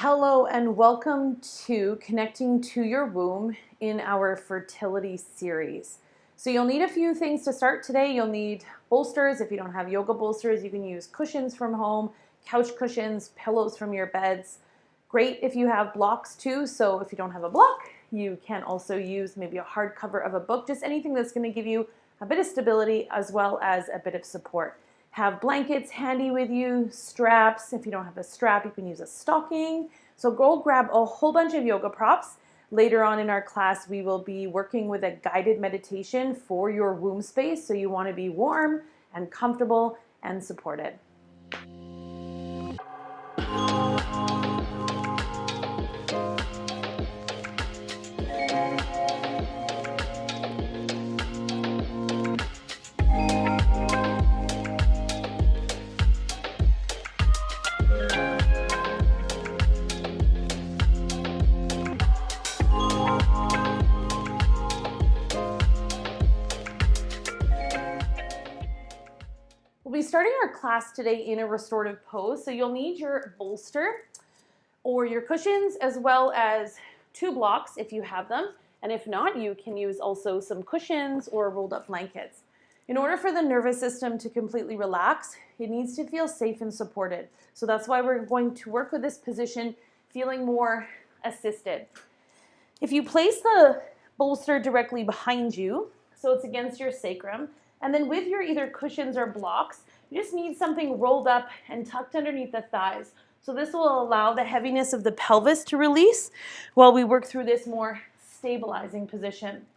Hello and welcome to Connecting to Your Womb in our fertility series. So you'll need a few things to start today. You'll need bolsters. If you don't have yoga bolsters, you can use cushions from home, couch cushions, pillows from your beds. Great if you have blocks too. So if you don't have a block, you can also use maybe a hardcover of a book, just anything that's going to give you a bit of stability as well as a bit of support. Have blankets handy with you, straps. If you don't have a strap, you can use a stocking. So go grab a whole bunch of yoga props. Later on in our class, we will be working with a guided meditation for your womb space. So you want to be warm and comfortable and supported. We'll be starting our class today in a restorative pose. So you'll need your bolster or your cushions as well as 2 blocks if you have them. And if not, you can use also some cushions or rolled up blankets. In order for the nervous system to completely relax, it needs to feel safe and supported. So that's why we're going to work with this position, feeling more assisted. If you place the bolster directly behind you, so it's against your sacrum, and then with your either cushions or blocks, you just need something rolled up and tucked underneath the thighs. So this will allow the heaviness of the pelvis to release while we work through this more stabilizing position.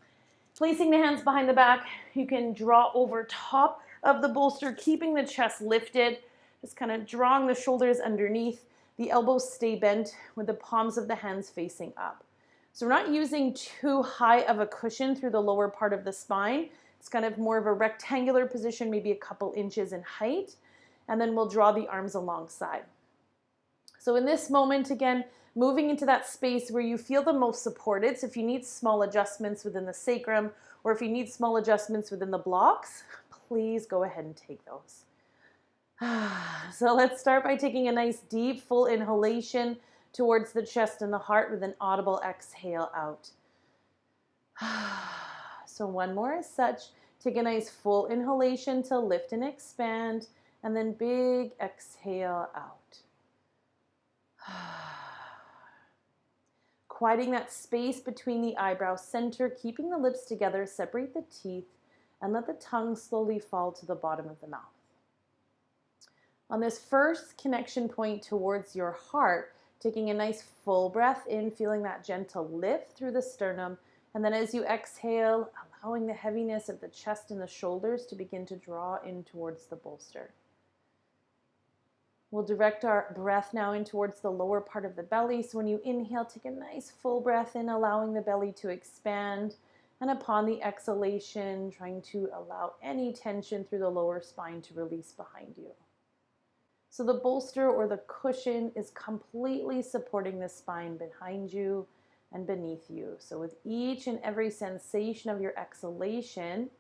Placing the hands behind the back, you can draw over top of the bolster, keeping the chest lifted, just kind of drawing the shoulders underneath. The elbows stay bent with the palms of the hands facing up. So we're not using too high of a cushion through the lower part of the spine. It's kind of more of a rectangular position, maybe a couple inches in height, and then we'll draw the arms alongside. So in this moment, again, moving into that space where you feel the most supported. So if you need small adjustments within the sacrum, or if you need small adjustments within the blocks, please go ahead and take those. So let's start by taking a nice deep full inhalation towards the chest and the heart with an audible exhale out. So one more as such. Take a nice full inhalation to lift and expand, and then big exhale out. Quieting that space between the eyebrow center, keeping the lips together, separate the teeth, and let the tongue slowly fall to the bottom of the mouth. On this first connection point towards your heart, taking a nice full breath in, feeling that gentle lift through the sternum, and then as you exhale, allowing the heaviness of the chest and the shoulders to begin to draw in towards the bolster. We'll direct our breath now in towards the lower part of the belly. So when you inhale, take a nice full breath in, allowing the belly to expand. And upon the exhalation, trying to allow any tension through the lower spine to release behind you. So the bolster or the cushion is completely supporting the spine behind you and beneath you. So with each and every sensation of your exhalation,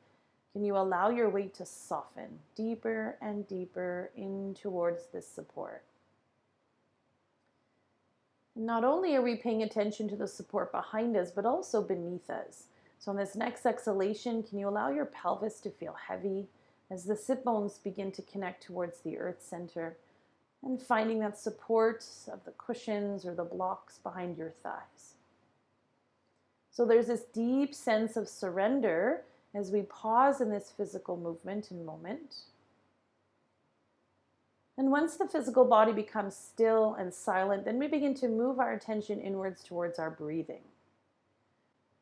can you allow your weight to soften deeper and deeper in towards this support? And not only are we paying attention to the support behind us, but also beneath us. So on this next exhalation, can you allow your pelvis to feel heavy as the sit bones begin to connect towards the earth center, and finding that support of the cushions or the blocks behind your thighs. So there's this deep sense of surrender as we pause in this physical movement and moment. And once the physical body becomes still and silent, then we begin to move our attention inwards towards our breathing.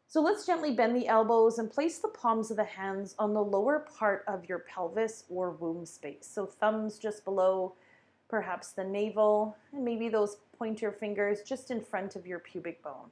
So let's gently bend the elbows and place the palms of the hands on the lower part of your pelvis or womb space. So thumbs just below perhaps the navel, and maybe those pointer fingers just in front of your pubic bone.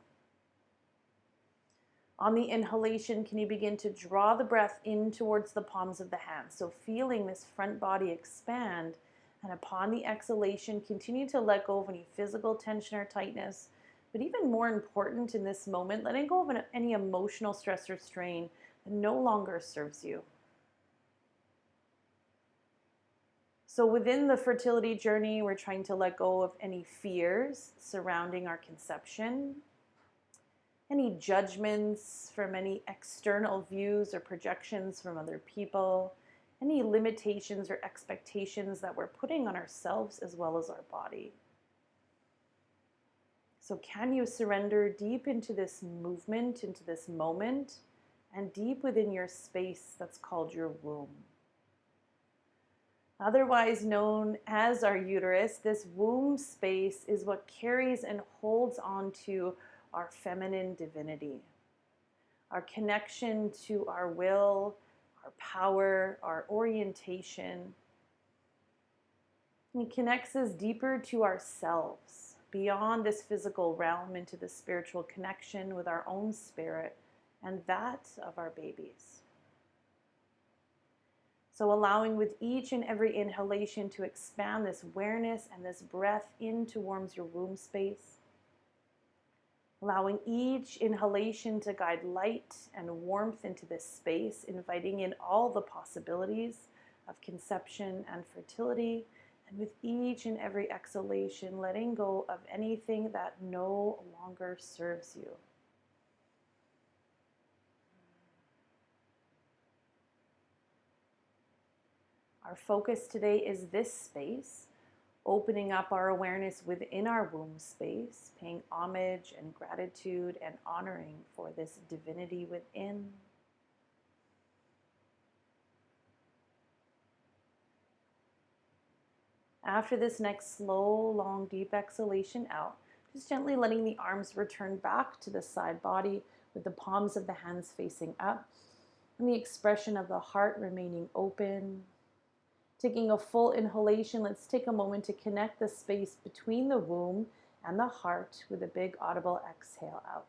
On the inhalation, can you begin to draw the breath in towards the palms of the hands? So feeling this front body expand. And upon the exhalation, continue to let go of any physical tension or tightness. But even more important in this moment, letting go of any emotional stress or strain that no longer serves you. So within the fertility journey, we're trying to let go of any fears surrounding our conception, any judgments from any external views or projections from other people, any limitations or expectations that we're putting on ourselves as well as our body. So can you surrender deep into this movement, into this moment, and deep within your space that's called your womb? Otherwise known as our uterus, this womb space is what carries and holds on to our feminine divinity, our connection to our will, our power, our orientation. It connects us deeper to ourselves, beyond this physical realm, into the spiritual connection with our own spirit and that of our babies. So allowing with each and every inhalation to expand this awareness and this breath in towards your womb space. Allowing each inhalation to guide light and warmth into this space, inviting in all the possibilities of conception and fertility. And with each and every exhalation, letting go of anything that no longer serves you. Our focus today is this space, opening up our awareness within our womb space, paying homage and gratitude and honoring for this divinity within. After this next slow, long, deep exhalation out, just gently letting the arms return back to the side body with the palms of the hands facing up and the expression of the heart remaining open. Taking a full inhalation, let's take a moment to connect the space between the womb and the heart with a big audible exhale out.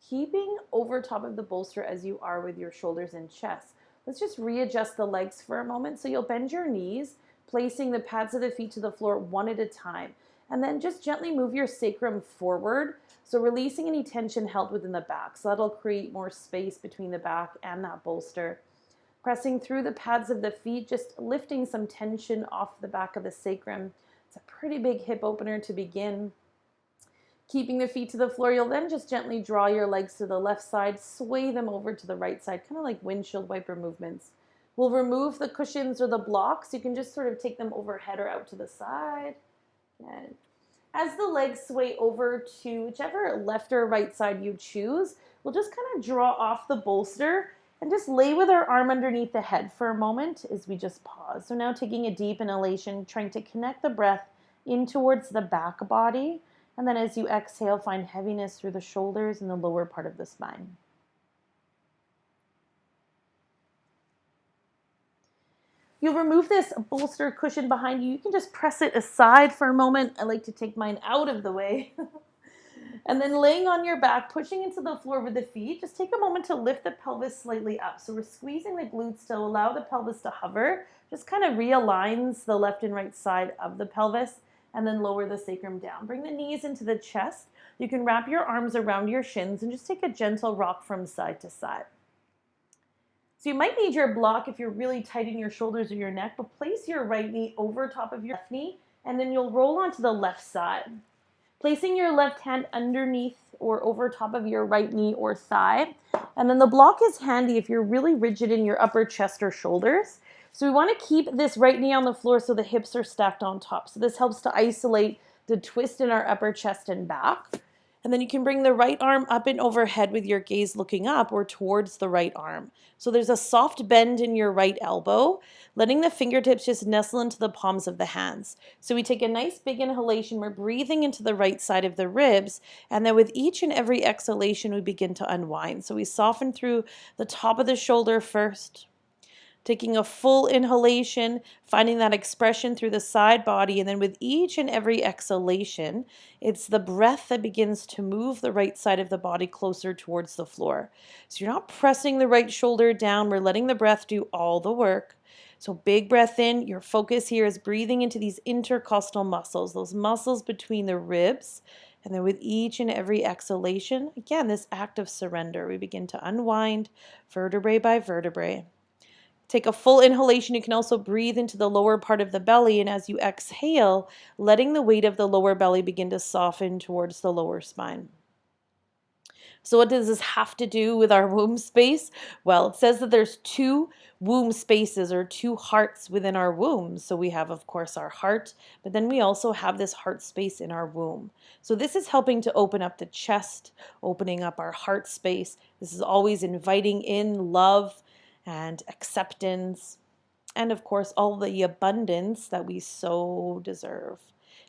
Keeping over top of the bolster as you are with your shoulders and chest. Let's just readjust the legs for a moment. So you'll bend your knees, placing the pads of the feet to the floor one at a time. And then just gently move your sacrum forward. So releasing any tension held within the back. So that'll create more space between the back and that bolster. Pressing through the pads of the feet, just lifting some tension off the back of the sacrum. It's a pretty big hip opener to begin. Keeping the feet to the floor, you'll then just gently draw your legs to the left side, sway them over to the right side, kind of like windshield wiper movements. We'll remove the cushions or the blocks. You can just sort of take them overhead or out to the side. And as the legs sway over to whichever left or right side you choose, we'll just kind of draw off the bolster and just lay with our arm underneath the head for a moment as we just pause. So now taking a deep inhalation, trying to connect the breath in towards the back body. And then as you exhale, find heaviness through the shoulders and the lower part of the spine. You'll remove this bolster cushion behind you. You can just press it aside for a moment. I like to take mine out of the way. And then laying on your back, pushing into the floor with the feet, just take a moment to lift the pelvis slightly up. So we're squeezing the glutes to allow the pelvis to hover. Just kind of realigns the left and right side of the pelvis, and then lower the sacrum down. Bring the knees into the chest. You can wrap your arms around your shins and just take a gentle rock from side to side. So you might need your block if you're really tight in your shoulders or your neck, but place your right knee over top of your left knee, and then you'll roll onto the left side. Placing your left hand underneath or over top of your right knee or thigh. And then the block is handy if you're really rigid in your upper chest or shoulders. So we want to keep this right knee on the floor so the hips are stacked on top. So this helps to isolate the twist in our upper chest and back. And then you can bring the right arm up and overhead with your gaze looking up or towards the right arm. So there's a soft bend in your right elbow, letting the fingertips just nestle into the palms of the hands. So we take a nice big inhalation, we're breathing into the right side of the ribs, and then with each and every exhalation, we begin to unwind. So we soften through the top of the shoulder first, taking a full inhalation, finding that expression through the side body, and then with each and every exhalation, it's the breath that begins to move the right side of the body closer towards the floor. So you're not pressing the right shoulder down, we're letting the breath do all the work. So big breath in, your focus here is breathing into these intercostal muscles, those muscles between the ribs. And then with each and every exhalation, again, this act of surrender, we begin to unwind vertebrae by vertebrae. Take a full inhalation. You can also breathe into the lower part of the belly, and as you exhale, letting the weight of the lower belly begin to soften towards the lower spine. So what does this have to do with our womb space? Well, it says that there's 2 womb spaces or 2 hearts within our womb. So we have, of course, our heart, but then we also have this heart space in our womb. So this is helping to open up the chest, opening up our heart space. This is always inviting in love and acceptance, and of course, all the abundance that we so deserve.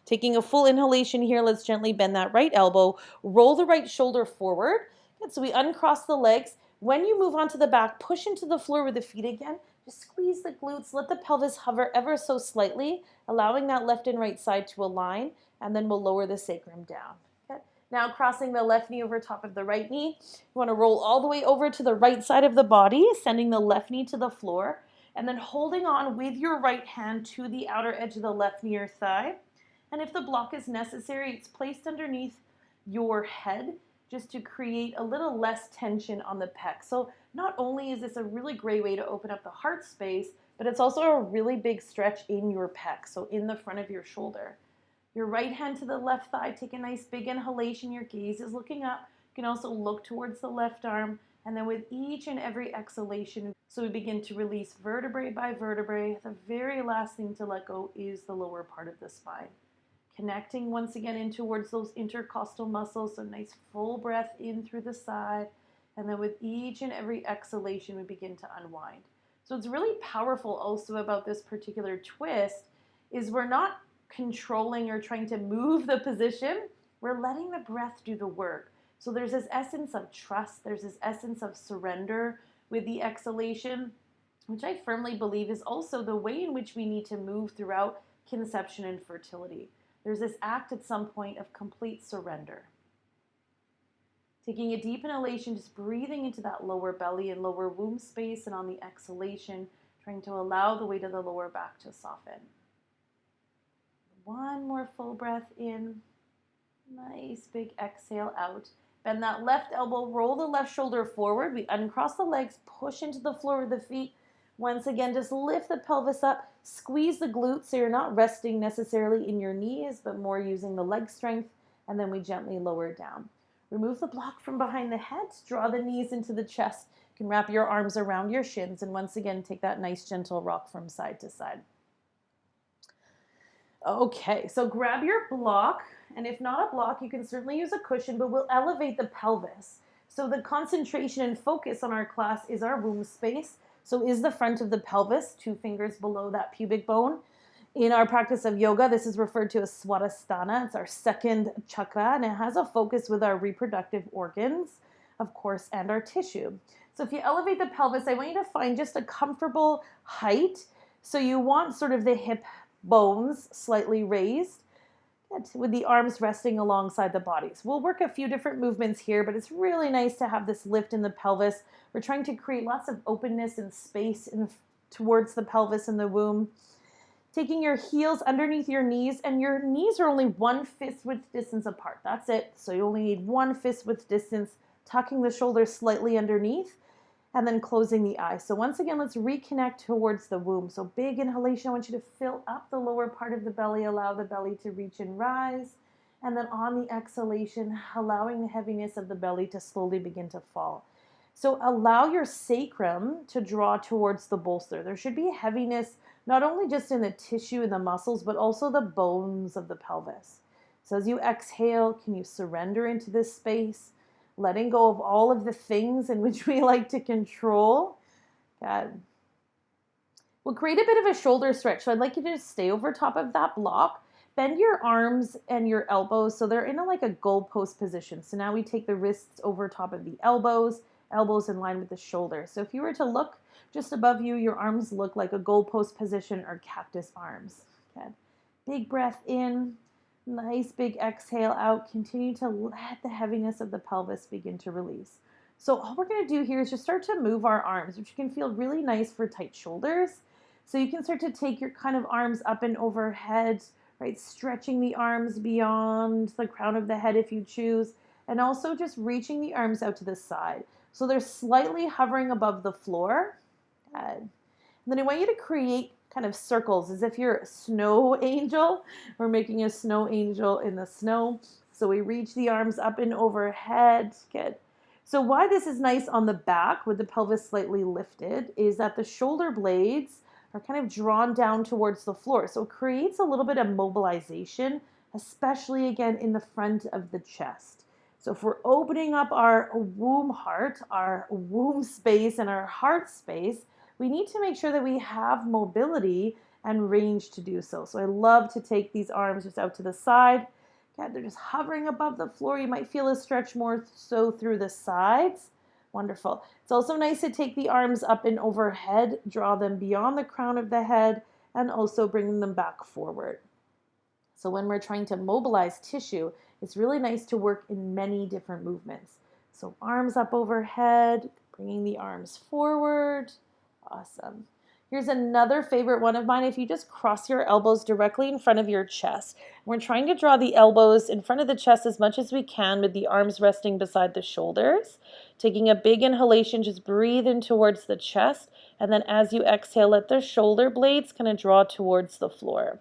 Taking a full inhalation here, let's gently bend that right elbow, roll the right shoulder forward. Good, so we uncross the legs. When you move onto the back, push into the floor with the feet again. Just squeeze the glutes, let the pelvis hover ever so slightly, allowing that left and right side to align, and then we'll lower the sacrum down. Good. Now crossing the left knee over top of the right knee. You want to roll all the way over to the right side of the body, sending the left knee to the floor, and then holding on with your right hand to the outer edge of the left knee or thigh. And if the block is necessary, it's placed underneath your head just to create a little less tension on the pec. So not only is this a really great way to open up the heart space, but it's also a really big stretch in your pec, so in the front of your shoulder. Your right hand to the left thigh, take a nice big inhalation, your gaze is looking up. You can also look towards the left arm, and then with each and every exhalation, so we begin to release vertebrae by vertebrae. The very last thing to let go is the lower part of the spine. Connecting once again in towards those intercostal muscles, so nice full breath in through the side, and then with each and every exhalation, we begin to unwind. So it's really powerful also about this particular twist is we're not controlling or trying to move the position, we're letting the breath do the work. So there's this essence of trust, there's this essence of surrender with the exhalation, which I firmly believe is also the way in which we need to move throughout conception and fertility. There's this act at some point of complete surrender. Taking a deep inhalation, just breathing into that lower belly and lower womb space, and on the exhalation, trying to allow the weight of the lower back to soften. One more full breath in. Nice big exhale out. Bend that left elbow, roll the left shoulder forward. We uncross the legs, push into the floor with the feet. Once again, just lift the pelvis up, squeeze the glutes so you're not resting necessarily in your knees, but more using the leg strength, and then we gently lower down. Remove the block from behind the head, draw the knees into the chest. You can wrap your arms around your shins, and once again, take that nice gentle rock from side to side. Okay, so grab your block, and if not a block, you can certainly use a cushion, but we'll elevate the pelvis. So the concentration and focus on our class is our womb space. So is the front of the pelvis, 2 fingers below that pubic bone. In our practice of yoga, this is referred to as Swadhisthana. It's our second chakra, and it has a focus with our reproductive organs, of course, and our tissue. So if you elevate the pelvis, I want you to find just a comfortable height. So you want sort of the hip bones slightly raised, with the arms resting alongside the bodies. We'll work a few different movements here, but it's really nice to have this lift in the pelvis. We're trying to create lots of openness and space towards the pelvis and the womb. Taking your heels underneath your knees, and your knees are only 1 fist width distance apart. That's it. So you only need 1 fist width distance, tucking the shoulders slightly underneath, and then closing the eyes. So once again, let's reconnect towards the womb. So big inhalation, I want you to fill up the lower part of the belly, allow the belly to reach and rise. And then on the exhalation, allowing the heaviness of the belly to slowly begin to fall. So allow your sacrum to draw towards the bolster. There should be heaviness, not only just in the tissue and the muscles, but also the bones of the pelvis. So as you exhale, can you surrender into this space? Letting go of all of the things in which we like to control. Good. We'll create a bit of a shoulder stretch. So I'd like you to just stay over top of that block. Bend your arms and your elbows so they're in like a goalpost position. So now we take the wrists over top of the elbows in line with the shoulders. So if you were to look just above you, your arms look like a goalpost position or cactus arms. Good. Big breath in. Nice big exhale out. Continue to let the heaviness of the pelvis begin to release. So all we're going to do here is just start to move our arms, which can feel really nice for tight shoulders. So you can start to take your kind of arms up and overhead, right? Stretching the arms beyond the crown of the head if you choose, and also just reaching the arms out to the side. So they're slightly hovering above the floor. Good. And then I want you to create kind of circles as if you're a snow angel. We're making a snow angel in the snow. So we reach the arms up and overhead. Good. So why this is nice on the back with the pelvis slightly lifted is that the shoulder blades are kind of drawn down towards the floor. So it creates a little bit of mobilization, especially again in the front of the chest. So if we're opening up our womb heart, our womb space and our heart space, we need to make sure that we have mobility and range to do so. So I love to take these arms just out to the side. Okay, they're just hovering above the floor. You might feel a stretch more so through the sides. Wonderful. It's also nice to take the arms up and overhead, draw them beyond the crown of the head, and also bring them back forward. So when we're trying to mobilize tissue, it's really nice to work in many different movements. So arms up overhead, bringing the arms forward. Awesome. Here's another favorite one of mine. If you just cross your elbows directly in front of your chest, we're trying to draw the elbows in front of the chest as much as we can with the arms resting beside the shoulders. Taking a big inhalation, just breathe in towards the chest. And then as you exhale, let the shoulder blades kind of draw towards the floor.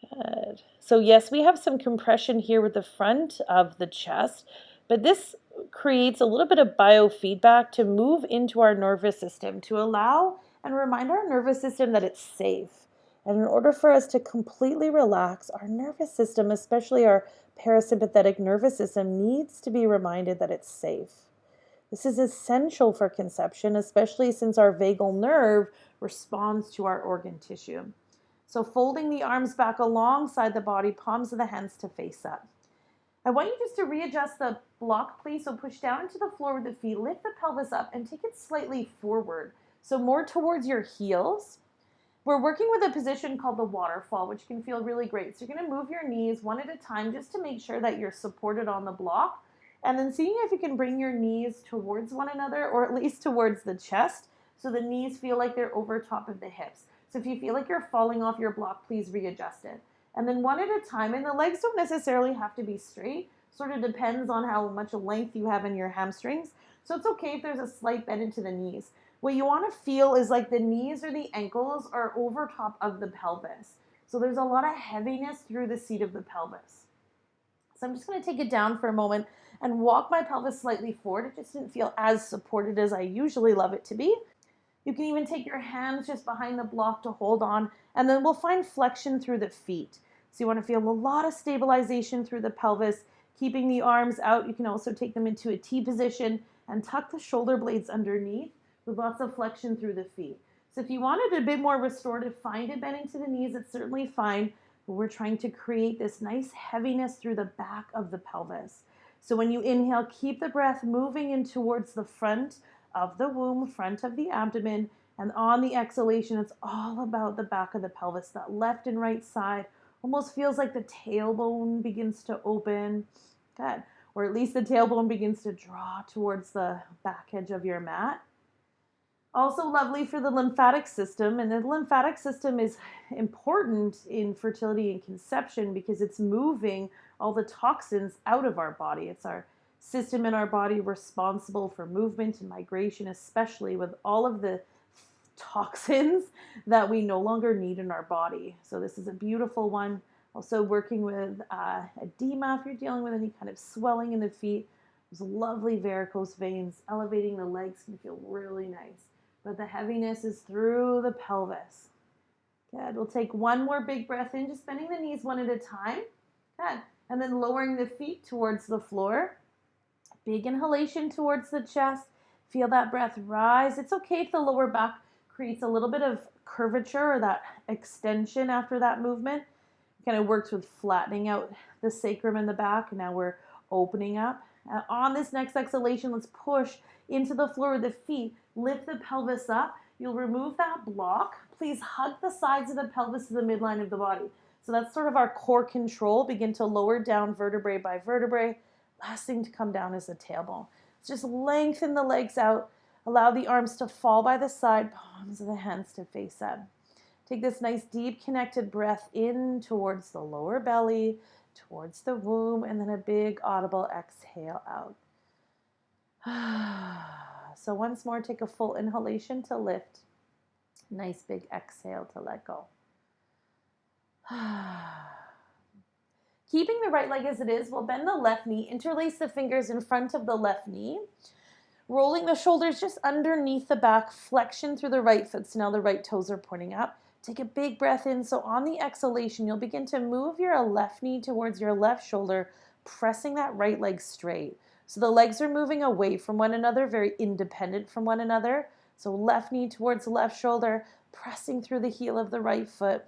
Good. So yes, we have some compression here with the front of the chest, but this creates a little bit of biofeedback to move into our nervous system to allow and remind our nervous system that it's safe. And in order for us to completely relax, our nervous system, especially our parasympathetic nervous system, needs to be reminded that it's safe. This is essential for conception, especially since our vagal nerve responds to our organ tissue. So folding the arms back alongside the body, palms of the hands to face up. I want you just to readjust the block, please. So push down into the floor with the feet, lift the pelvis up, and take it slightly forward. So more towards your heels. We're working with a position called the waterfall, which can feel really great. So you're going to move your knees one at a time just to make sure that you're supported on the block. And then seeing if you can bring your knees towards one another, or at least towards the chest, so the knees feel like they're over top of the hips. So if you feel like you're falling off your block, please readjust it. And then one at a time, and the legs don't necessarily have to be straight, sort of depends on how much length you have in your hamstrings. So it's okay if there's a slight bend into the knees. What you want to feel is like the knees or the ankles are over top of the pelvis. So there's a lot of heaviness through the seat of the pelvis. So I'm just going to take it down for a moment and walk my pelvis slightly forward. It just didn't feel as supported as I usually love it to be. You can even take your hands just behind the block to hold on, and then we'll find flexion through the feet. So you want to feel a lot of stabilization through the pelvis, keeping the arms out. You can also take them into a T position and tuck the shoulder blades underneath with lots of flexion through the feet. So if you wanted a bit more restorative, find it bending to the knees, it's certainly fine. But we're trying to create this nice heaviness through the back of the pelvis. So when you inhale, keep the breath moving in towards the front of the womb, front of the abdomen, and on the exhalation, it's all about the back of the pelvis. That left and right side almost feels like the tailbone begins to open. Good. Or at least the tailbone begins to draw towards the back edge of your mat. Also lovely for the lymphatic system, and the lymphatic system is important in fertility and conception because it's moving all the toxins out of our body. It's our system in our body responsible for movement and migration, especially with all of the toxins that we no longer need in our body. So this is a beautiful one. Also working with edema if you're dealing with any kind of swelling in the feet. Those lovely varicose veins, elevating the legs can feel really nice. But the heaviness is through the pelvis. Good. We'll take one more big breath in, just bending the knees one at a time. Good. And then lowering the feet towards the floor. Big inhalation towards the chest. Feel that breath rise. It's okay if the lower back creates a little bit of curvature or that extension after that movement. Kind of works with flattening out the sacrum in the back. And now we're opening up. On this next exhalation, let's push into the floor with the feet. Lift the pelvis up. You'll remove that block. Please hug the sides of the pelvis to the midline of the body. So that's sort of our core control. Begin to lower down vertebrae by vertebrae. Last thing to come down is the tailbone. Just lengthen the legs out. Allow the arms to fall by the side, palms of the hands to face up. Take this nice deep connected breath in towards the lower belly, towards the womb, and then a big audible exhale out. So once more, take a full inhalation to lift. Nice big exhale to let go. Keeping the right leg as it is, we'll bend the left knee, interlace the fingers in front of the left knee, rolling the shoulders just underneath the back, flexion through the right foot, so now the right toes are pointing up. Take a big breath in, so on the exhalation, you'll begin to move your left knee towards your left shoulder, pressing that right leg straight. So the legs are moving away from one another, very independent from one another. So left knee towards left shoulder, pressing through the heel of the right foot.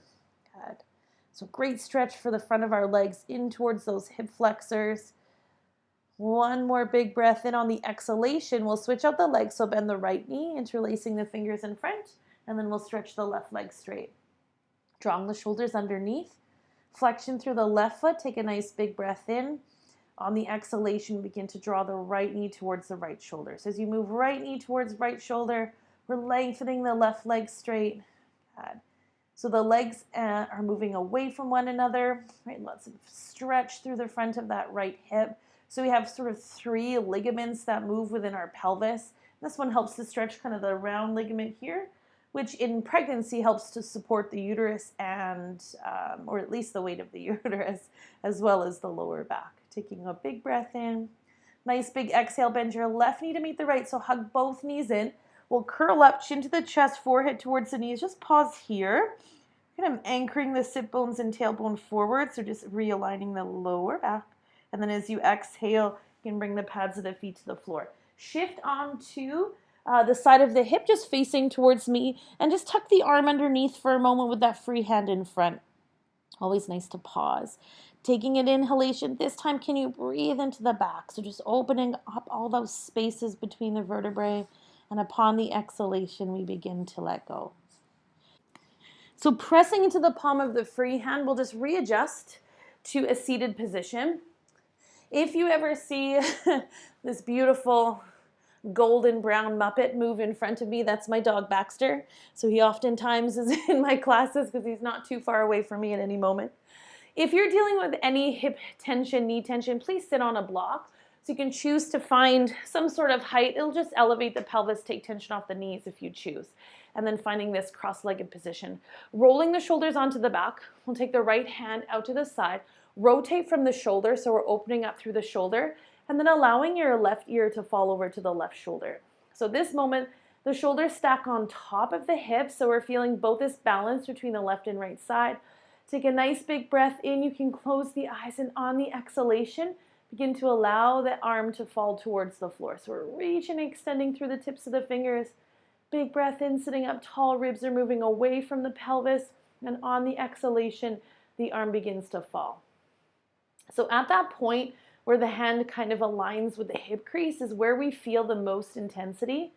Good. So great stretch for the front of our legs in towards those hip flexors. One more big breath in. On the exhalation, we'll switch out the legs, so bend the right knee, interlacing the fingers in front, and then we'll stretch the left leg straight. Drawing the shoulders underneath, flexion through the left foot, take a nice big breath in. On the exhalation, begin to draw the right knee towards the right shoulder. So as you move right knee towards right shoulder, we're lengthening the left leg straight. Good. So the legs are moving away from one another, right? Lots of stretch through the front of that right hip. So we have sort of 3 ligaments that move within our pelvis. This one helps to stretch kind of the round ligament here, which in pregnancy helps to support the uterus and, or at least the weight of the uterus, as well as the lower back. Taking a big breath in. Nice big exhale, bend your left knee to meet the right, so hug both knees in. We'll curl up, chin to the chest, forehead towards the knees. Just pause here. Kind of anchoring the sit bones and tailbone forward, so just realigning the lower back. And then as you exhale, you can bring the pads of the feet to the floor. Shift onto the side of the hip, just facing towards me, and just tuck the arm underneath for a moment with that free hand in front. Always nice to pause. Taking an inhalation, this time can you breathe into the back? So just opening up all those spaces between the vertebrae, and upon the exhalation, we begin to let go. So pressing into the palm of the free hand, we'll just readjust to a seated position. If you ever see this beautiful golden brown Muppet move in front of me, that's my dog Baxter. So he oftentimes is in my classes because he's not too far away from me at any moment. If you're dealing with any hip tension, knee tension, please sit on a block. So you can choose to find some sort of height. It'll just elevate the pelvis, take tension off the knees if you choose. And then finding this cross-legged position. Rolling the shoulders onto the back. We'll take the right hand out to the side. Rotate from the shoulder, so we're opening up through the shoulder. And then allowing your left ear to fall over to the left shoulder. So this moment, the shoulders stack on top of the hips, so we're feeling both this balance between the left and right side. Take a nice big breath in. You can close the eyes, and on the exhalation, begin to allow the arm to fall towards the floor. So we're reaching and extending through the tips of the fingers. Big breath in, sitting up tall, ribs are moving away from the pelvis, and on the exhalation, the arm begins to fall. So at that point where the hand kind of aligns with the hip crease is where we feel the most intensity.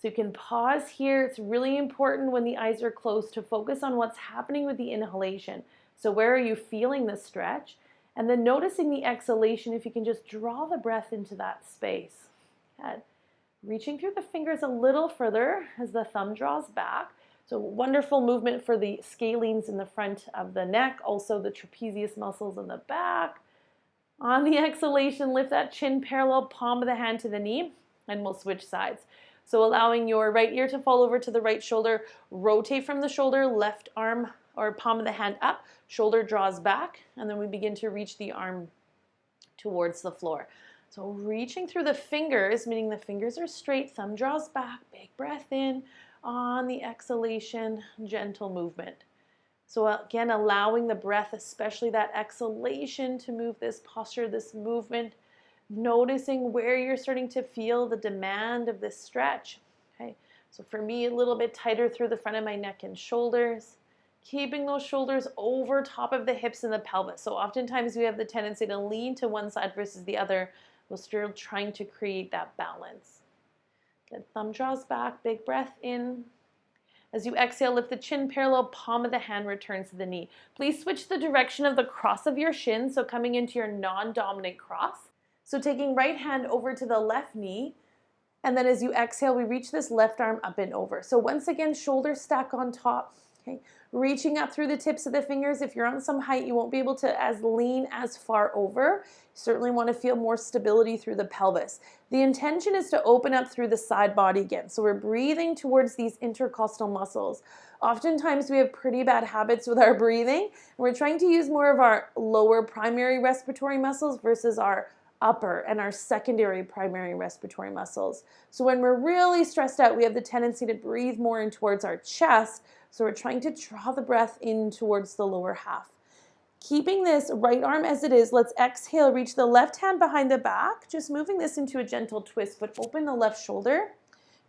So you can pause here. It's really important when the eyes are closed to focus on what's happening with the inhalation. So where are you feeling the stretch? And then noticing the exhalation, if you can just draw the breath into that space. Good. Reaching through the fingers a little further as the thumb draws back. So wonderful movement for the scalenes in the front of the neck, also the trapezius muscles in the back. On the exhalation, lift that chin parallel, palm of the hand to the knee, and we'll switch sides. So allowing your right ear to fall over to the right shoulder, rotate from the shoulder, left arm or palm of the hand up, shoulder draws back, and then we begin to reach the arm towards the floor. So reaching through the fingers, meaning the fingers are straight, thumb draws back, big breath in. On the exhalation, gentle movement. So again, allowing the breath, especially that exhalation, to move this posture, this movement, noticing where you're starting to feel the demand of this stretch. Okay, so for me, a little bit tighter through the front of my neck and shoulders, keeping those shoulders over top of the hips and the pelvis. So oftentimes we have the tendency to lean to one side versus the other. We're still trying to create that balance. Good, thumb draws back, big breath in. As you exhale, lift the chin parallel, palm of the hand returns to the knee. Please switch the direction of the cross of your shin, so coming into your non-dominant cross. So taking right hand over to the left knee, and then as you exhale, we reach this left arm up and over. So once again, shoulders stack on top, Okay, reaching up through the tips of the fingers. If you're on some height, you won't be able to lean as far over. You certainly want to feel more stability through the pelvis. The intention is to open up through the side body again. So we're breathing towards these intercostal muscles. Oftentimes we have pretty bad habits with our breathing, and we're trying to use more of our lower primary respiratory muscles versus our upper and our secondary primary respiratory muscles. So when we're really stressed out, we have the tendency to breathe more in towards our chest. So we're trying to draw the breath in towards the lower half. Keeping this right arm as it is, let's exhale, reach the left hand behind the back, just moving this into a gentle twist, but open the left shoulder.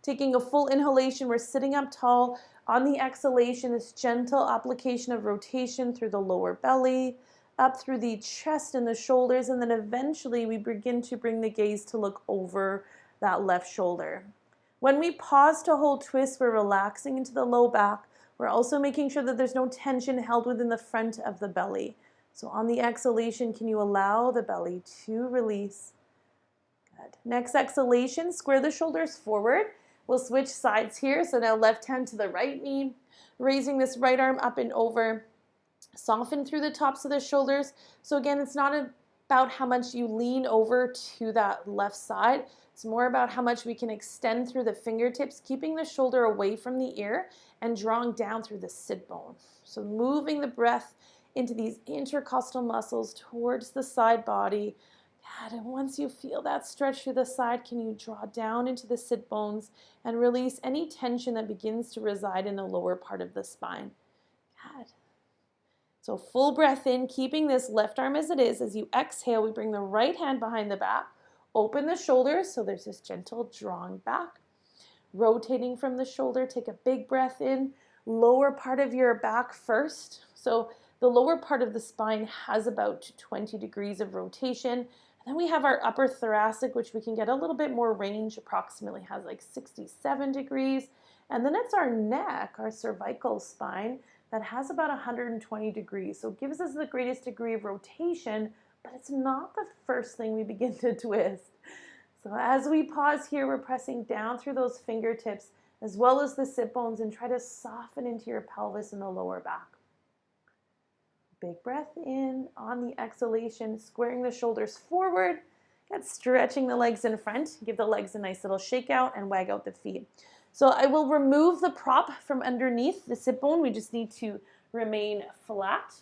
Taking a full inhalation, we're sitting up tall. On the exhalation, this gentle application of rotation through the lower belly, up through the chest and the shoulders, and then eventually we begin to bring the gaze to look over that left shoulder. When we pause to hold twist, we're relaxing into the low back. We're also making sure that there's no tension held within the front of the belly. So on the exhalation, can you allow the belly to release? Good. Next exhalation, square the shoulders forward. We'll switch sides here. So now left hand to the right knee, raising this right arm up and over. Soften through the tops of the shoulders. So again, it's not about how much you lean over to that left side. It's more about how much we can extend through the fingertips, keeping the shoulder away from the ear and drawing down through the sit bone. So moving the breath into these intercostal muscles towards the side body. God, and once you feel that stretch through the side, can you draw down into the sit bones and release any tension that begins to reside in the lower part of the spine. God. So full breath in, keeping this left arm as it is. As you exhale, we bring the right hand behind the back. Open the shoulders, so there's this gentle drawing back. Rotating from the shoulder, take a big breath in. Lower part of your back first. So the lower part of the spine has about 20 degrees of rotation. And then we have our upper thoracic, which we can get a little bit more range, approximately has like 67 degrees. And then it's our neck, our cervical spine, that has about 120 degrees. So it gives us the greatest degree of rotation, but it's not the first thing we begin to twist. So as we pause here, we're pressing down through those fingertips as well as the sit bones and try to soften into your pelvis and the lower back. Big breath in. On the exhalation, squaring the shoulders forward and stretching the legs in front. Give the legs a nice little shake out and wag out the feet. So I will remove the prop from underneath the sit bone. We just need to remain flat.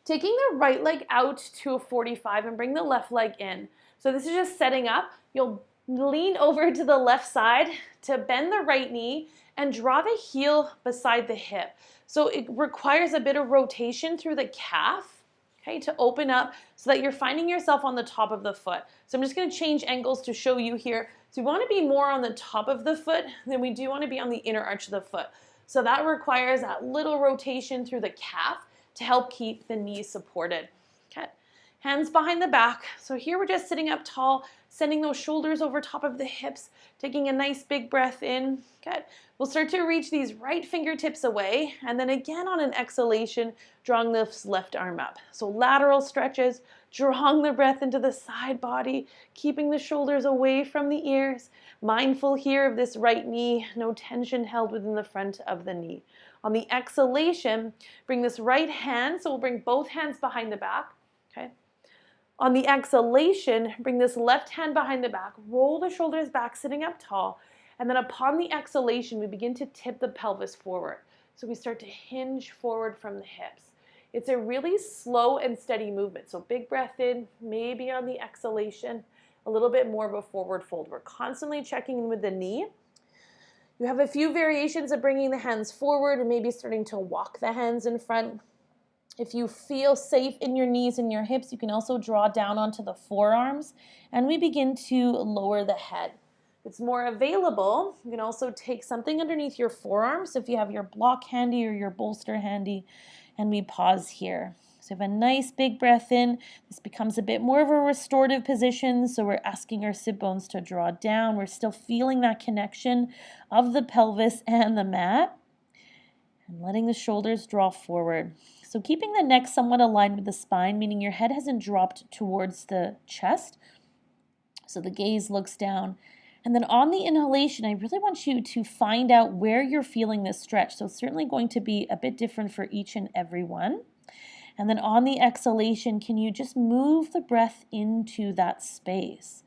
Taking the right leg out to a 45 and bring the left leg in. So this is just setting up. You'll lean over to the left side to bend the right knee and draw the heel beside the hip. So it requires a bit of rotation through the calf, okay, to open up so that you're finding yourself on the top of the foot. So I'm just going to change angles to show you here. So we want to be more on the top of the foot than we do want to be on the inner arch of the foot. So that requires that little rotation through the calf to help keep the knees supported. Okay. Hands behind the back. So here we're just sitting up tall, sending those shoulders over top of the hips, taking a nice big breath in. Good. We'll start to reach these right fingertips away, and then again on an exhalation, drawing this left arm up. So lateral stretches, drawing the breath into the side body, keeping the shoulders away from the ears. Mindful here of this right knee, no tension held within the front of the knee. On the exhalation, bring this right hand, so we'll bring both hands behind the back. Okay. On the exhalation, bring this left hand behind the back, roll the shoulders back, sitting up tall, and then upon the exhalation, we begin to tip the pelvis forward. So we start to hinge forward from the hips. It's a really slow and steady movement. So big breath in, maybe on the exhalation, a little bit more of a forward fold. We're constantly checking in with the knee. You have a few variations of bringing the hands forward and maybe starting to walk the hands in front. If you feel safe in your knees and your hips, you can also draw down onto the forearms, and we begin to lower the head. If it's more available, you can also take something underneath your forearms if you have your block handy or your bolster handy, and we pause here. So have a nice big breath in. This becomes a bit more of a restorative position, so we're asking our sit bones to draw down. We're still feeling that connection of the pelvis and the mat, and letting the shoulders draw forward. So keeping the neck somewhat aligned with the spine, meaning your head hasn't dropped towards the chest. So the gaze looks down. And then on the inhalation, I really want you to find out where you're feeling this stretch. So it's certainly going to be a bit different for each and every one. And then on the exhalation, can you just move the breath into that space?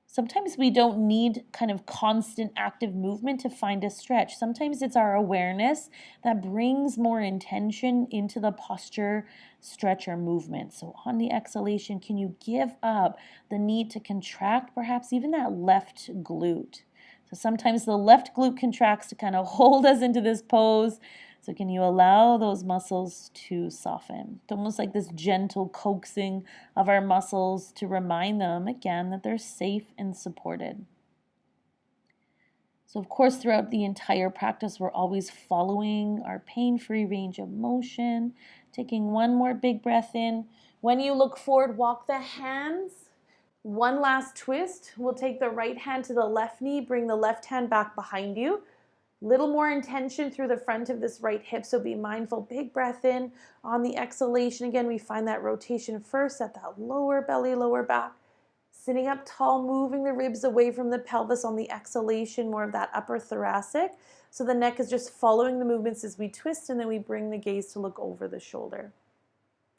Sometimes we don't need kind of constant active movement to find a stretch. Sometimes it's our awareness that brings more intention into the posture, stretch, or movement. So on the exhalation, can you give up the need to contract perhaps even that left glute? So sometimes the left glute contracts to kind of hold us into this pose. So can you allow those muscles to soften? It's almost like this gentle coaxing of our muscles to remind them again that they're safe and supported. So of course, throughout the entire practice, we're always following our pain-free range of motion, taking one more big breath in. When you look forward, walk the hands. One last twist. We'll take the right hand to the left knee, bring the left hand back behind you. Little more intention through the front of this right hip, so be mindful. Big breath in. On the exhalation, again, we find that rotation first at that lower belly, lower back. Sitting up tall, moving the ribs away from the pelvis on the exhalation, more of that upper thoracic. So the neck is just following the movements as we twist, and then we bring the gaze to look over the shoulder.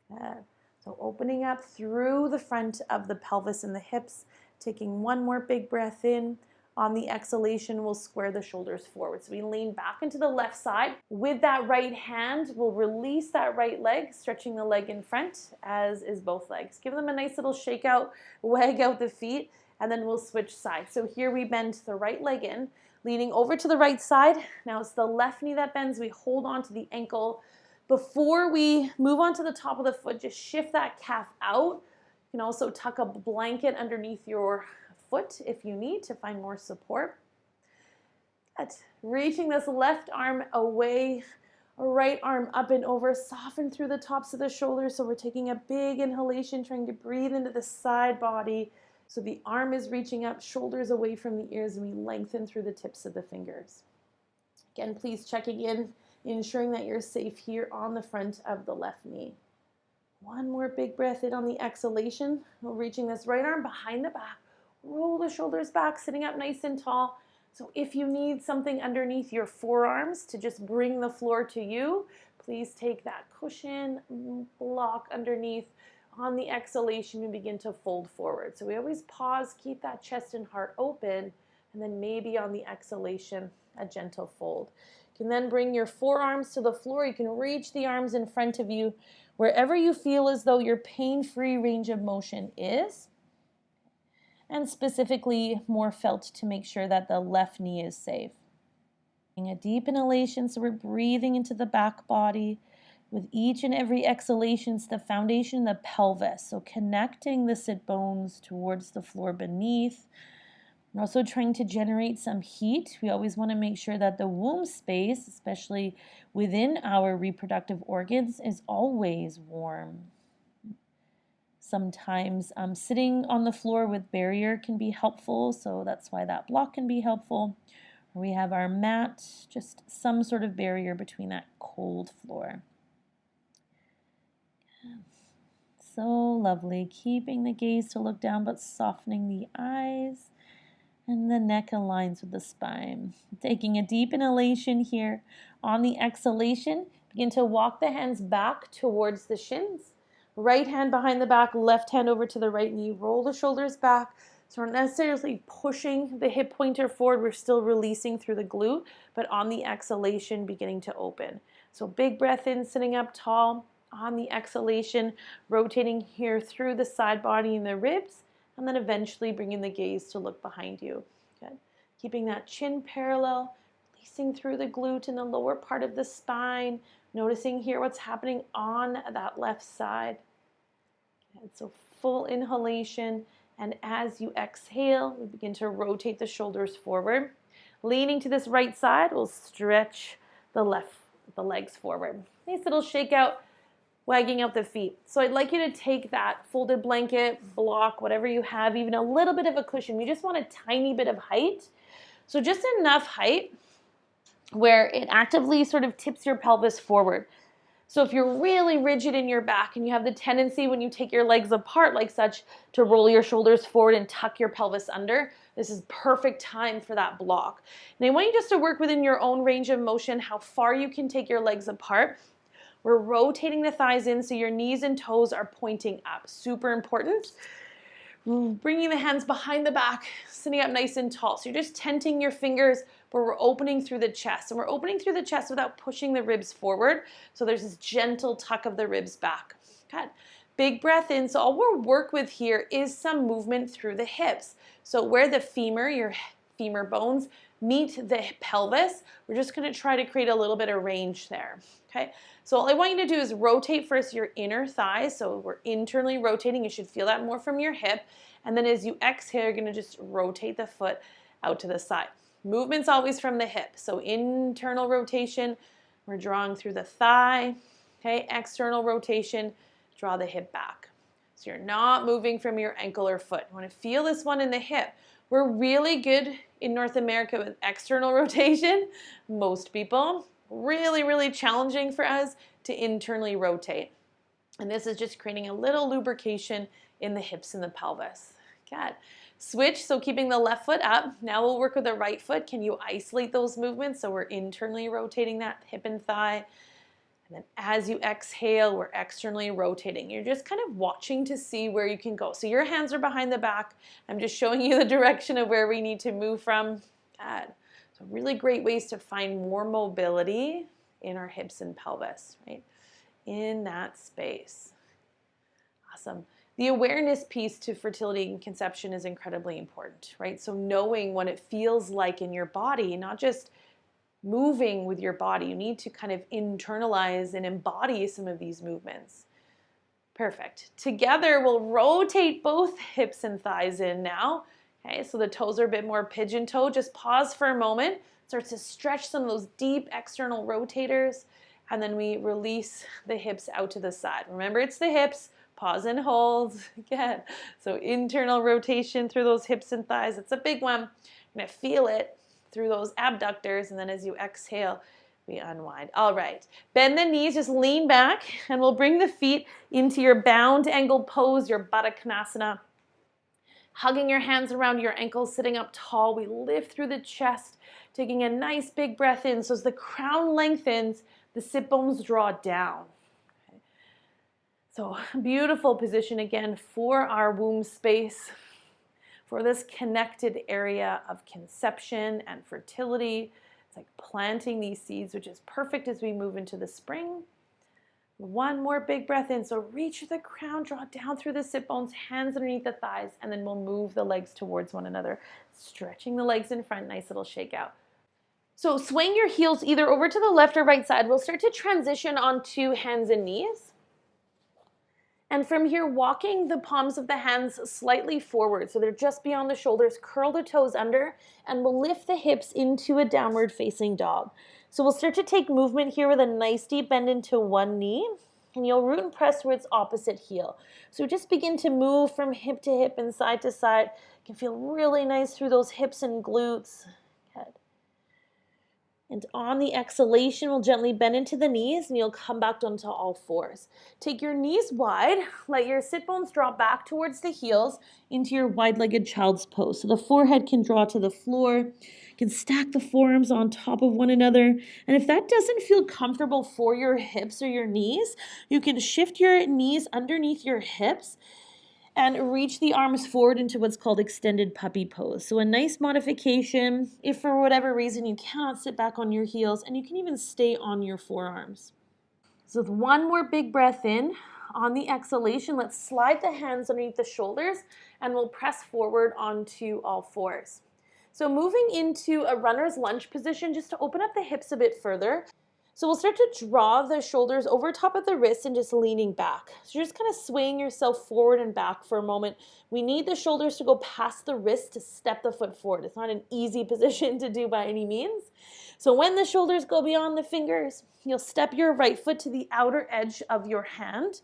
Good. So opening up through the front of the pelvis and the hips, taking one more big breath in. On the exhalation, we'll square the shoulders forward. So we lean back into the left side. With that right hand, we'll release that right leg, stretching the leg in front, as is both legs. Give them a nice little shake out, wag out the feet, and then we'll switch sides. So here we bend the right leg in, leaning over to the right side. Now it's the left knee that bends. We hold on to the ankle. Before we move on to the top of the foot, just shift that calf out. You can also tuck a blanket underneath your foot if you need to find more support. Good. Reaching this left arm away, right arm up and over, soften through the tops of the shoulders. So we're taking a big inhalation, trying to breathe into the side body. So the arm is reaching up, shoulders away from the ears, and we lengthen through the tips of the fingers. Again, please checking in, ensuring that you're safe here on the front of the left knee. One more big breath in on the exhalation. We're reaching this right arm behind the back. Roll the shoulders back, sitting up nice and tall. So if you need something underneath your forearms to just bring the floor to you, please take that cushion, block underneath. On the exhalation, you begin to fold forward. So we always pause, keep that chest and heart open, and then maybe on the exhalation, a gentle fold. You can then bring your forearms to the floor. You can reach the arms in front of you, wherever you feel as though your pain-free range of motion is. And specifically more felt to make sure that the left knee is safe. A deep inhalation, so we're breathing into the back body. With each and every exhalation, it's the foundation, the pelvis. So connecting the sit bones towards the floor beneath. We're also trying to generate some heat. We always want to make sure that the womb space, especially within our reproductive organs, is always warm. Sometimes sitting on the floor with barrier can be helpful, so that's why that block can be helpful. Or we have our mat, just some sort of barrier between that cold floor. So lovely, keeping the gaze to look down but softening the eyes, and the neck aligns with the spine. Taking a deep inhalation here. On the exhalation, begin to walk the hands back towards the shins. Right hand behind the back, left hand over to the right knee. Roll the shoulders back. So we're not necessarily pushing the hip pointer forward. We're still releasing through the glute, but on the exhalation, beginning to open. So big breath in, sitting up tall. On the exhalation, rotating here through the side body and the ribs, and then eventually bringing the gaze to look behind you. Good. Keeping that chin parallel, releasing through the glute in the lower part of the spine. Noticing here what's happening on that left side. And so full inhalation, and as you exhale, we begin to rotate the shoulders forward. Leaning to this right side, we'll stretch the legs forward. Nice little shake out, wagging out the feet. So I'd like you to take that folded blanket, block, whatever you have, even a little bit of a cushion. You just want a tiny bit of height. So just enough height where it actively sort of tips your pelvis forward. So if you're really rigid in your back and you have the tendency when you take your legs apart like such to roll your shoulders forward and tuck your pelvis under, This is perfect time for that block. And I want you just to work within your own range of motion, how far you can take your legs apart. We're rotating the thighs in so your knees and toes are pointing up. Super important. Bringing the hands behind the back, sitting up nice and tall. So you're just tenting your fingers where we're opening through the chest. And we're opening through the chest without pushing the ribs forward. So there's this gentle tuck of the ribs back. Good. Big breath in. So all we'll work with here is some movement through the hips. So where the femur, your femur bones, meet the pelvis, we're just going to try to create a little bit of range there. Okay. So all I want you to do is rotate first your inner thighs. So we're internally rotating. You should feel that more from your hip. And then as you exhale, you're going to just rotate the foot out to the side. Movement's always from the hip. So internal rotation, we're drawing through the thigh. Okay. External rotation, draw the hip back. So you're not moving from your ankle or foot. You want to feel this one in the hip. We're really good in North America with external rotation. Most people, really, really challenging for us to internally rotate. And this is just creating a little lubrication in the hips and the pelvis. Good. Switch, so keeping the left foot up. Now we'll work with the right foot. Can you isolate those movements? So we're internally rotating that hip and thigh. And then as you exhale, we're externally rotating. You're just kind of watching to see where you can go. So your hands are behind the back. I'm just showing you the direction of where we need to move from. Good. So really great ways to find more mobility in our hips and pelvis, right? In that space. Awesome. The awareness piece to fertility and conception is incredibly important, right? So knowing what it feels like in your body, not just moving with your body. You need to kind of internalize and embody some of these movements. Perfect. Together, we'll rotate both hips and thighs in now. Okay, so the toes are a bit more pigeon toe. Just pause for a moment. Start to stretch some of those deep external rotators. And then we release the hips out to the side. Remember, it's the hips. Pause and hold. Again. So internal rotation through those hips and thighs. It's a big one. You're going to feel it through those abductors, and then as you exhale, we unwind. All right, bend the knees, just lean back, and we'll bring the feet into your bound angled pose, your Baddha Konasana. Hugging your hands around your ankles, sitting up tall, we lift through the chest, taking a nice big breath in. So as the crown lengthens, the sit bones draw down. Okay. So beautiful position again for our womb space, for this connected area of conception and fertility. It's like planting these seeds, which is perfect as we move into the spring. One more big breath in. So reach the crown, draw down through the sit bones, hands underneath the thighs, and then we'll move the legs towards one another, stretching the legs in front, nice little shake out. So swing your heels either over to the left or right side. We'll start to transition onto hands and knees. And from here, walking the palms of the hands slightly forward, so they're just beyond the shoulders, curl the toes under, and we'll lift the hips into a downward facing dog. So we'll start to take movement here with a nice deep bend into one knee, and you'll root and press towards opposite heel. So just begin to move from hip to hip and side to side. You can feel really nice through those hips and glutes. Good. And on the exhalation, we'll gently bend into the knees, and you'll come back onto all fours. Take your knees wide, let your sit bones drop back towards the heels into your wide-legged child's pose. So the forehead can draw to the floor. You can stack the forearms on top of one another. And if that doesn't feel comfortable for your hips or your knees, you can shift your knees underneath your hips and reach the arms forward into what's called extended puppy pose. So a nice modification if for whatever reason you cannot sit back on your heels, and you can even stay on your forearms. So with one more big breath in, on the exhalation, let's slide the hands underneath the shoulders and we'll press forward onto all fours. So moving into a runner's lunge position just to open up the hips a bit further. So we'll start to draw the shoulders over top of the wrists and just leaning back. So you're just kind of swaying yourself forward and back for a moment. We need the shoulders to go past the wrist to step the foot forward. It's not an easy position to do by any means. So when the shoulders go beyond the fingers, you'll step your right foot to the outer edge of your hand.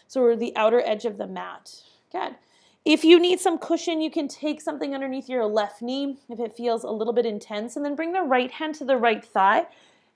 So we're the outer edge of the mat. Good. If you need some cushion, you can take something underneath your left knee if it feels a little bit intense, and then bring the right hand to the right thigh.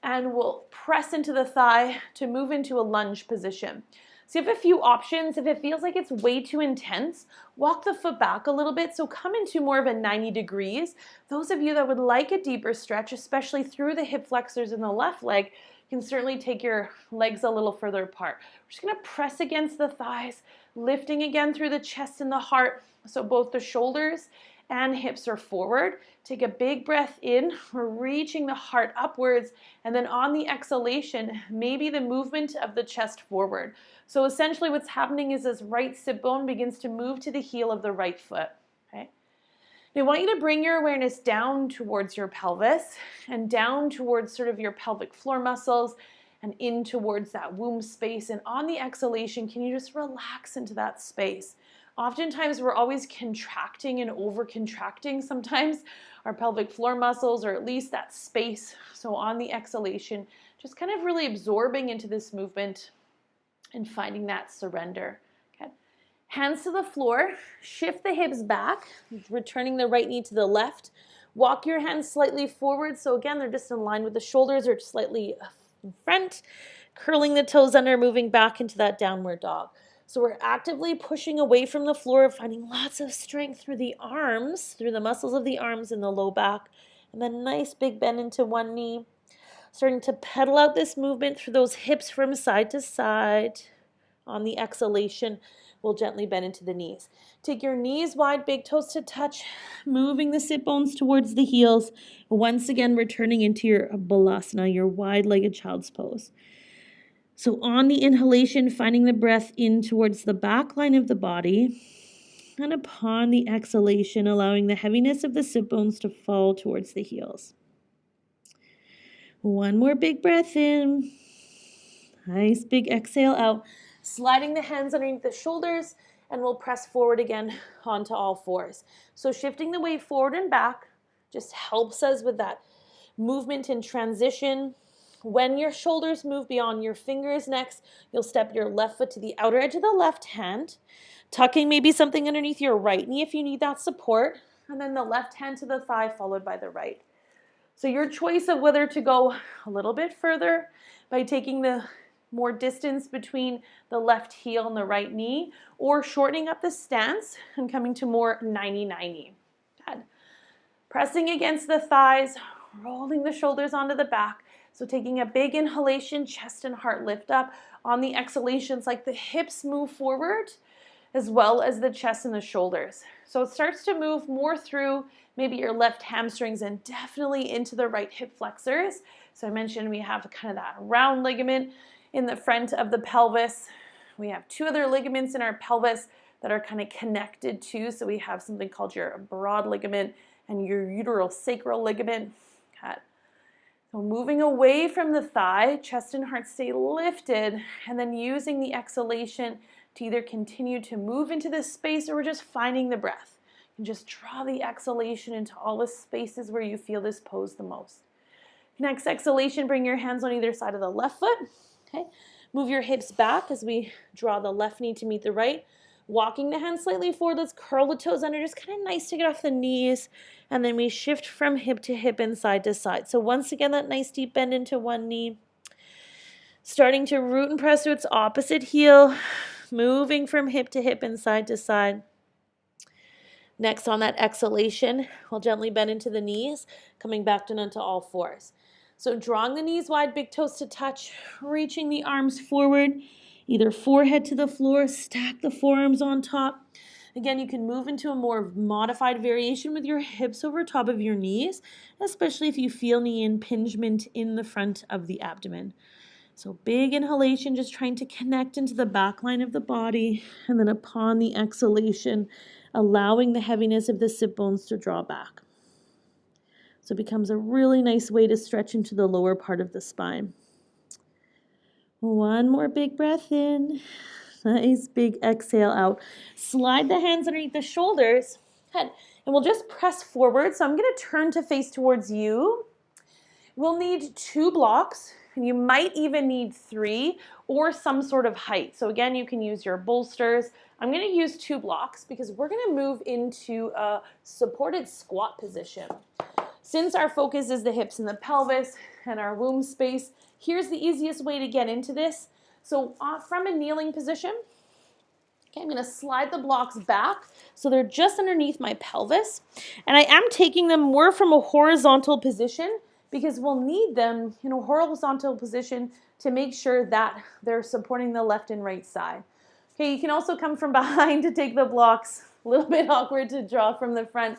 And we'll press into the thigh to move into a lunge position. So you have a few options. If it feels like it's way too intense, walk the foot back a little bit. So come into more of a 90 degrees. Those of you that would like a deeper stretch, especially through the hip flexors in the left leg, you can certainly take your legs a little further apart. We're just gonna press against the thighs, lifting again through the chest and the heart. So both the shoulders and hips are forward. Take a big breath in. We're reaching the heart upwards. And then on the exhalation, maybe the movement of the chest forward. So essentially what's happening is this right sit bone begins to move to the heel of the right foot. Okay? Now I want you to bring your awareness down towards your pelvis and down towards sort of your pelvic floor muscles and in towards that womb space. And on the exhalation, can you just relax into that space? Oftentimes we're always contracting and over-contracting sometimes our pelvic floor muscles, or at least that space. So on the exhalation, just kind of really absorbing into this movement and finding that surrender. Okay. Hands to the floor, shift the hips back, returning the right knee to the left. Walk your hands slightly forward. So again, they're just in line with the shoulders or slightly in front. Curling the toes under, moving back into that downward dog. So we're actively pushing away from the floor, finding lots of strength through the arms, through the muscles of the arms and the low back. And then nice big bend into one knee. Starting to pedal out this movement through those hips from side to side. On the exhalation, we'll gently bend into the knees. Take your knees wide, big toes to touch, moving the sit bones towards the heels. Once again, returning into your balasana, your wide-legged child's pose. So on the inhalation, finding the breath in towards the back line of the body. And upon the exhalation, allowing the heaviness of the sit bones to fall towards the heels. One more big breath in. Nice big exhale out. Sliding the hands underneath the shoulders, and we'll press forward again onto all fours. So shifting the weight forward and back just helps us with that movement and transition. When your shoulders move beyond your fingers next, you'll step your left foot to the outer edge of the left hand, tucking maybe something underneath your right knee if you need that support, and then the left hand to the thigh followed by the right. So your choice of whether to go a little bit further by taking the more distance between the left heel and the right knee, or shortening up the stance and coming to more 90-90. Good. Pressing against the thighs, rolling the shoulders onto the back. So taking a big inhalation, chest and heart lift up. On the exhalations, like the hips move forward as well as the chest and the shoulders. So it starts to move more through maybe your left hamstrings and definitely into the right hip flexors. So I mentioned we have kind of that round ligament in the front of the pelvis. We have two other ligaments in our pelvis that are kind of connected too. So we have something called your broad ligament and your uterosacral ligament. Okay. So moving away from the thigh, chest and heart stay lifted, and then using the exhalation to either continue to move into this space or we're just finding the breath. And just draw the exhalation into all the spaces where you feel this pose the most. Next exhalation, bring your hands on either side of the left foot. Okay. Move your hips back as we draw the left knee to meet the right. Walking the hands slightly forward, let's curl the toes under, just kind of nice to get off the knees. And then we shift from hip to hip and side to side. So once again, that nice deep bend into one knee. Starting to root and press to its opposite heel, moving from hip to hip and side to side. Next, on that exhalation, we'll gently bend into the knees, coming back down onto all fours. So drawing the knees wide, big toes to touch, reaching the arms forward, either forehead to the floor, stack the forearms on top. Again, you can move into a more modified variation with your hips over top of your knees, especially if you feel knee impingement in the front of the abdomen. So big inhalation, just trying to connect into the back line of the body, and then upon the exhalation, allowing the heaviness of the sit bones to draw back. So it becomes a really nice way to stretch into the lower part of the spine. One more big breath in. Nice big exhale out. Slide the hands underneath the shoulders. Good. And we'll just press forward. So I'm going to turn to face towards you. We'll need 2 blocks, and you might even need 3 or some sort of height. So again, you can use your bolsters. I'm going to use 2 blocks because we're going to move into a supported squat position. Since our focus is the hips and the pelvis and our womb space, here's the easiest way to get into this. So from a kneeling position, okay, I'm going to slide the blocks back so they're just underneath my pelvis. And I am taking them more from a horizontal position because we'll need them in a horizontal position to make sure that they're supporting the left and right side. Okay, you can also come from behind to take the blocks. A little bit awkward to draw from the front,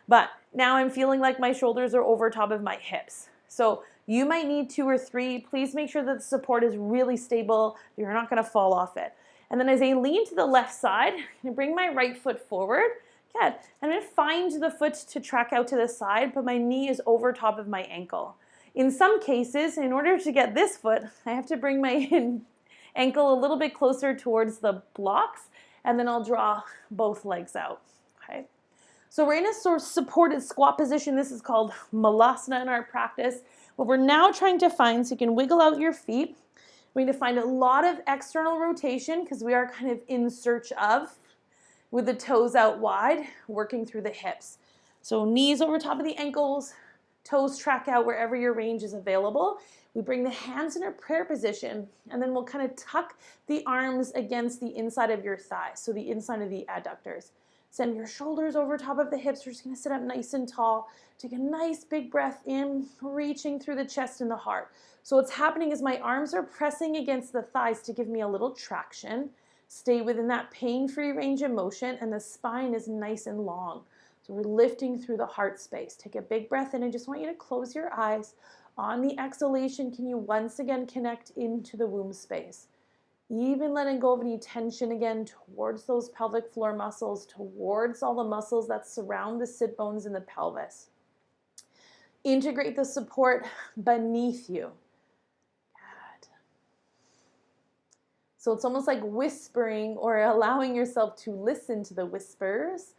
but now I'm feeling like my shoulders are over top of my hips. So you might need 2 or 3. Please make sure that the support is really stable. You're not going to fall off it. And then as I lean to the left side, I'm going to bring my right foot forward. Good. I'm going to find the foot to track out to the side, but my knee is over top of my ankle. In some cases, in order to get this foot, I have to bring my ankle a little bit closer towards the blocks, and then I'll draw both legs out. Okay. So we're in a sort of supported squat position. This is called malasana in our practice. What we're now trying to find, so you can wiggle out your feet. We're going to find a lot of external rotation because we are kind of in search of, with the toes out wide, working through the hips. So knees over top of the ankles, toes track out wherever your range is available. We bring the hands in a prayer position, and then we'll kind of tuck the arms against the inside of your thighs, so the inside of the adductors. Send your shoulders over top of the hips. We're just going to sit up nice and tall. Take a nice big breath in, reaching through the chest and the heart. So what's happening is my arms are pressing against the thighs to give me a little traction. Stay within that pain-free range of motion, and the spine is nice and long. So we're lifting through the heart space. Take a big breath in. I just want you to close your eyes. On the exhalation, can you once again connect into the womb space? Even letting go of any tension again towards those pelvic floor muscles, towards all the muscles that surround the sit bones in the pelvis. Integrate the support beneath you. Good. So it's almost like whispering or allowing yourself to listen to the whispers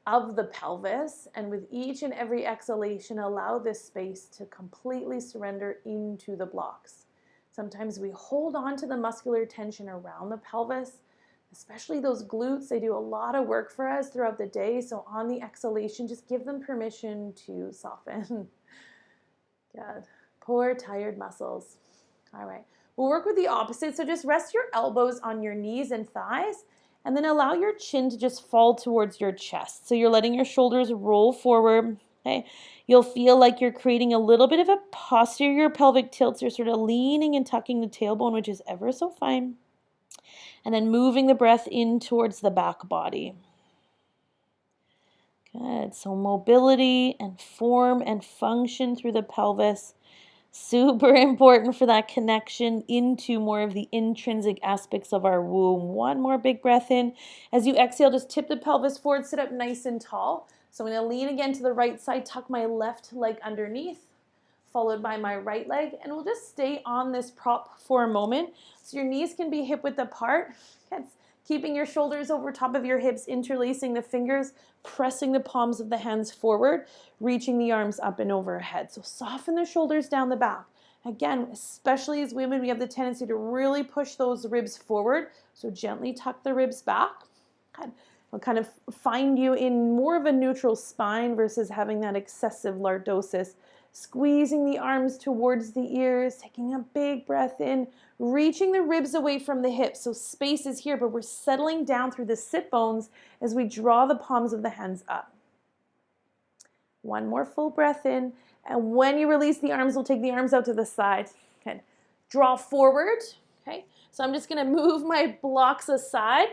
of the pelvis. And with each and every exhalation, allow this space to completely surrender into the blocks. Sometimes we hold on to the muscular tension around the pelvis, especially those glutes. They do a lot of work for us throughout the day. So on the exhalation, just give them permission to soften. Good. Poor tired muscles. All right. We'll work with the opposite. So just rest your elbows on your knees and thighs, and then allow your chin to just fall towards your chest. So you're letting your shoulders roll forward. Okay. You'll feel like you're creating a little bit of a posterior pelvic tilt. So you're sort of leaning and tucking the tailbone, which is ever so fine. And then moving the breath in towards the back body. Good. So mobility and form and function through the pelvis. Super important for that connection into more of the intrinsic aspects of our womb. One more big breath in. As you exhale, just tip the pelvis forward, sit up nice and tall. So I'm going to lean again to the right side, tuck my left leg underneath, followed by my right leg, and we'll just stay on this prop for a moment. So your knees can be hip width apart. Keeping your shoulders over top of your hips, interlacing the fingers, pressing the palms of the hands forward, reaching the arms up and overhead. So soften the shoulders down the back. Again, especially as women, we have the tendency to really push those ribs forward. So gently tuck the ribs back. Good. We'll kind of find you in more of a neutral spine versus having that excessive lordosis. Squeezing the arms towards the ears, taking a big breath in, reaching the ribs away from the hips. So space is here, but we're settling down through the sit bones as we draw the palms of the hands up. One more full breath in. And when you release the arms, we'll take the arms out to the side. Okay. Draw forward. Okay. So I'm just going to move my blocks aside.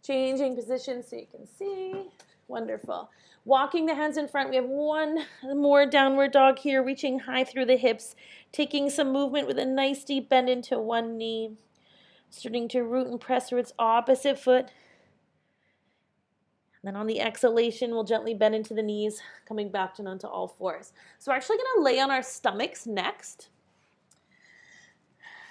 Changing position so you can see. Wonderful. Walking the hands in front. We have one more downward dog here, reaching high through the hips, taking some movement with a nice deep bend into one knee, starting to root and press through its opposite foot. And then on the exhalation, we'll gently bend into the knees, coming back down onto all fours. So we're actually going to lay on our stomachs next.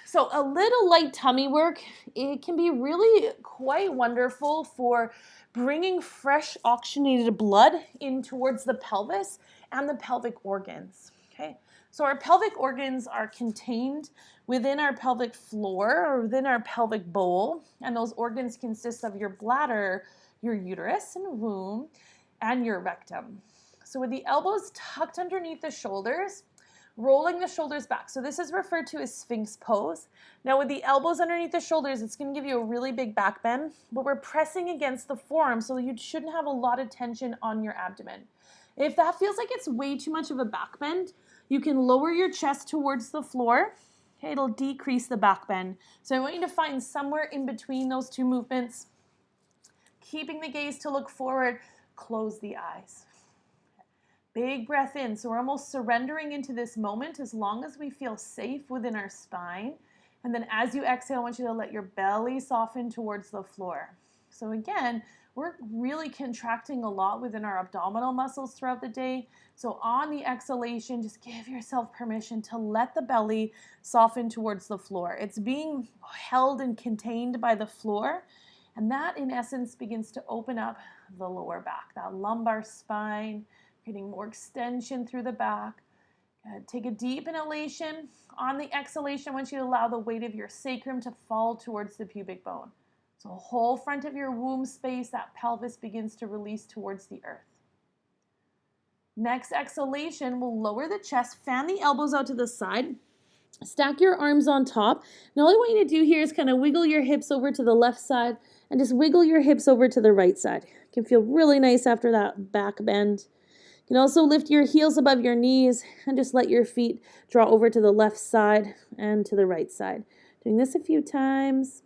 So a little light tummy work, it can be really quite wonderful for bringing fresh oxygenated blood in towards the pelvis and the pelvic organs. Okay, so our pelvic organs are contained within our pelvic floor or within our pelvic bowl, and those organs consist of your bladder, your uterus and womb, and your rectum. So with the elbows tucked underneath the shoulders, rolling the shoulders back. So this is referred to as Sphinx pose. Now with the elbows underneath the shoulders, it's going to give you a really big back bend, but we're pressing against the forearm, so you shouldn't have a lot of tension on your abdomen. If that feels like it's way too much of a back bend, you can lower your chest towards the floor. Okay, it'll decrease the back bend. So I want you to find somewhere in between those two movements, keeping the gaze to look forward, close the eyes. Big breath in. So we're almost surrendering into this moment as long as we feel safe within our spine. And then as you exhale, I want you to let your belly soften towards the floor. So again, we're really contracting a lot within our abdominal muscles throughout the day. So on the exhalation, just give yourself permission to let the belly soften towards the floor. It's being held and contained by the floor. And that, in essence, begins to open up the lower back, that lumbar spine, creating more extension through the back. Good. Take a deep inhalation. On the exhalation, I want you to allow the weight of your sacrum to fall towards the pubic bone. So whole front of your womb space, that pelvis begins to release towards the earth. Next exhalation, we'll lower the chest, fan the elbows out to the side, stack your arms on top. Now all I want you to do here is kind of wiggle your hips over to the left side and just wiggle your hips over to the right side. It can feel really nice after that back bend. You can also lift your heels above your knees and just let your feet draw over to the left side and to the right side. Doing this a few times.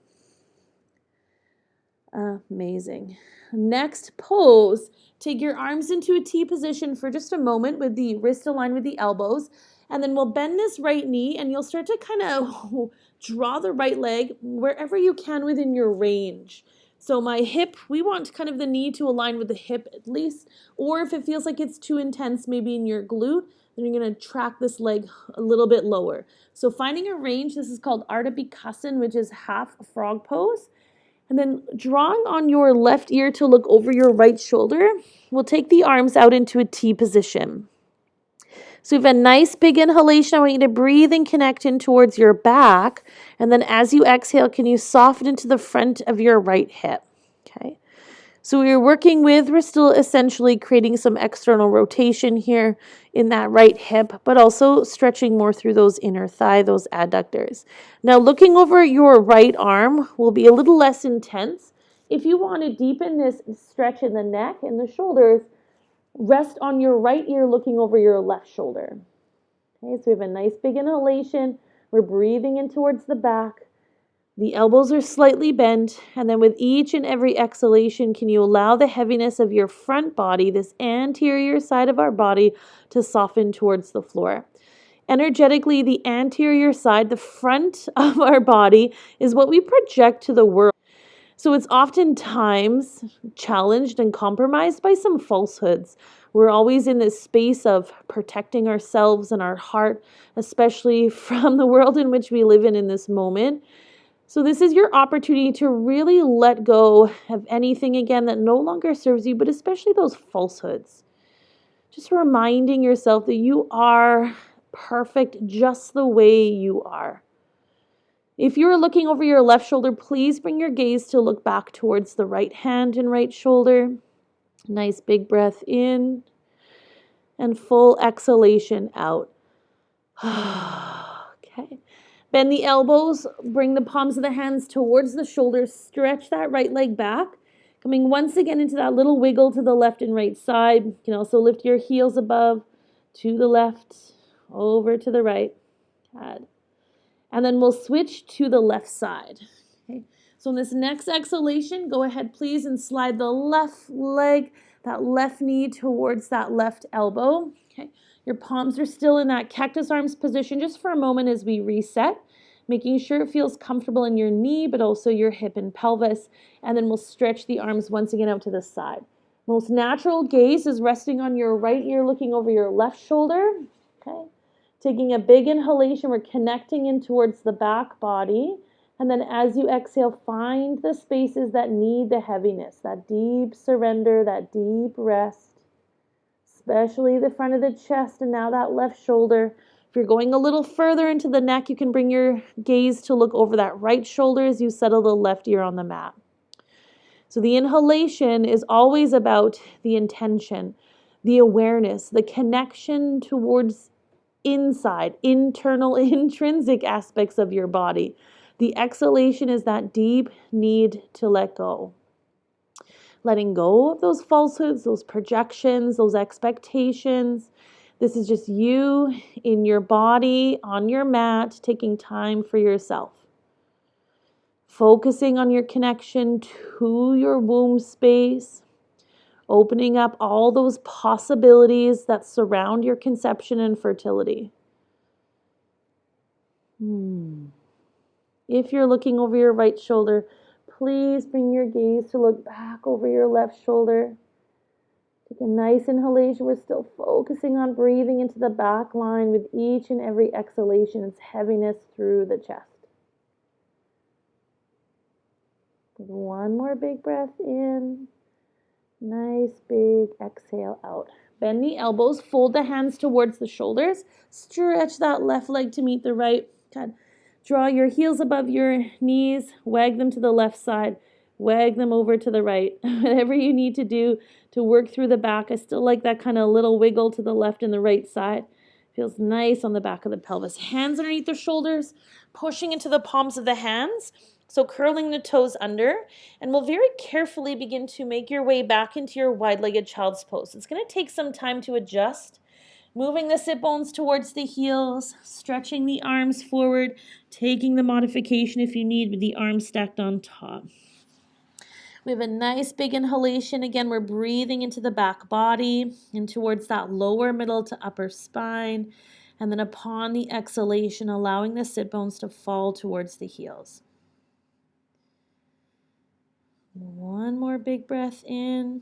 Amazing. Next pose, take your arms into a T position for just a moment with the wrist aligned with the elbows, and then we'll bend this right knee and you'll start to kind of draw the right leg wherever you can within your range. So my hip, we want kind of the knee to align with the hip at least, or if it feels like it's too intense, maybe in your glute, then you're going to track this leg a little bit lower. So finding a range, this is called Ardha Bikasan, which is half frog pose. And then drawing on your left ear to look over your right shoulder, we'll take the arms out into a T position. So we have a nice big inhalation. I want you to breathe and connect in towards your back. And then as you exhale, can you soften into the front of your right hip? Okay. So we're still essentially creating some external rotation here in that right hip, but also stretching more through those inner thigh, those adductors. Now looking over your right arm will be a little less intense. If you want to deepen this stretch in the neck and the shoulders, rest on your right ear looking over your left shoulder. Okay, so we have a nice big inhalation. We're breathing in towards the back. The elbows are slightly bent, and then with each and every exhalation, can you allow the heaviness of your front body, this anterior side of our body, to soften towards the floor. Energetically, the anterior side, the front of our body, is what we project to the world. So it's oftentimes challenged and compromised by some falsehoods. We're always in this space of protecting ourselves and our heart, especially from the world in which we live in this moment. So this is your opportunity to really let go of anything, again, that no longer serves you, but especially those falsehoods. Just reminding yourself that you are perfect just the way you are. If you're looking over your left shoulder, please bring your gaze to look back towards the right hand and right shoulder. Nice big breath in and full exhalation out. Okay. Bend the elbows, bring the palms of the hands towards the shoulders, stretch that right leg back. Coming once again into that little wiggle to the left and right side. You can also lift your heels above, to the left, over to the right. Good. And then we'll switch to the left side. Okay. So in this next exhalation, go ahead please and slide the left leg, that left knee towards that left elbow. Okay. Your palms are still in that cactus arms position just for a moment as we reset, making sure it feels comfortable in your knee, but also your hip and pelvis. And then we'll stretch the arms once again out to the side. Most natural gaze is resting on your right ear, looking over your left shoulder. Okay. Taking a big inhalation, we're connecting in towards the back body. And then as you exhale, find the spaces that need the heaviness, that deep surrender, that deep rest. Especially the front of the chest and now that left shoulder. If you're going a little further into the neck, you can bring your gaze to look over that right shoulder as you settle the left ear on the mat. So the inhalation is always about the intention, the awareness, the connection towards inside, internal, intrinsic aspects of your body. The exhalation is that deep need to let go. Letting go of those falsehoods, those projections, those expectations. This is just you in your body, on your mat, taking time for yourself. Focusing on your connection to your womb space, opening up all those possibilities that surround your conception and fertility. If you're looking over your right shoulder, please bring your gaze to look back over your left shoulder. Take a nice inhalation. We're still focusing on breathing into the back line with each and every exhalation. It's heaviness through the chest. One more big breath in. Nice big exhale out. Bend the elbows, fold the hands towards the shoulders. Stretch that left leg to meet the right. Good. Draw your heels above your knees, wag them to the left side, wag them over to the right. Whatever you need to do to work through the back. I still like that kind of little wiggle to the left and the right side. Feels nice on the back of the pelvis. Hands underneath the shoulders, pushing into the palms of the hands. So curling the toes under, and we'll very carefully begin to make your way back into your wide-legged child's pose. It's going to take some time to adjust. Moving the sit bones towards the heels, stretching the arms forward, taking the modification if you need with the arms stacked on top. We have a nice big inhalation. Again, we're breathing into the back body and towards that lower middle to upper spine. And then upon the exhalation, allowing the sit bones to fall towards the heels. One more big breath in.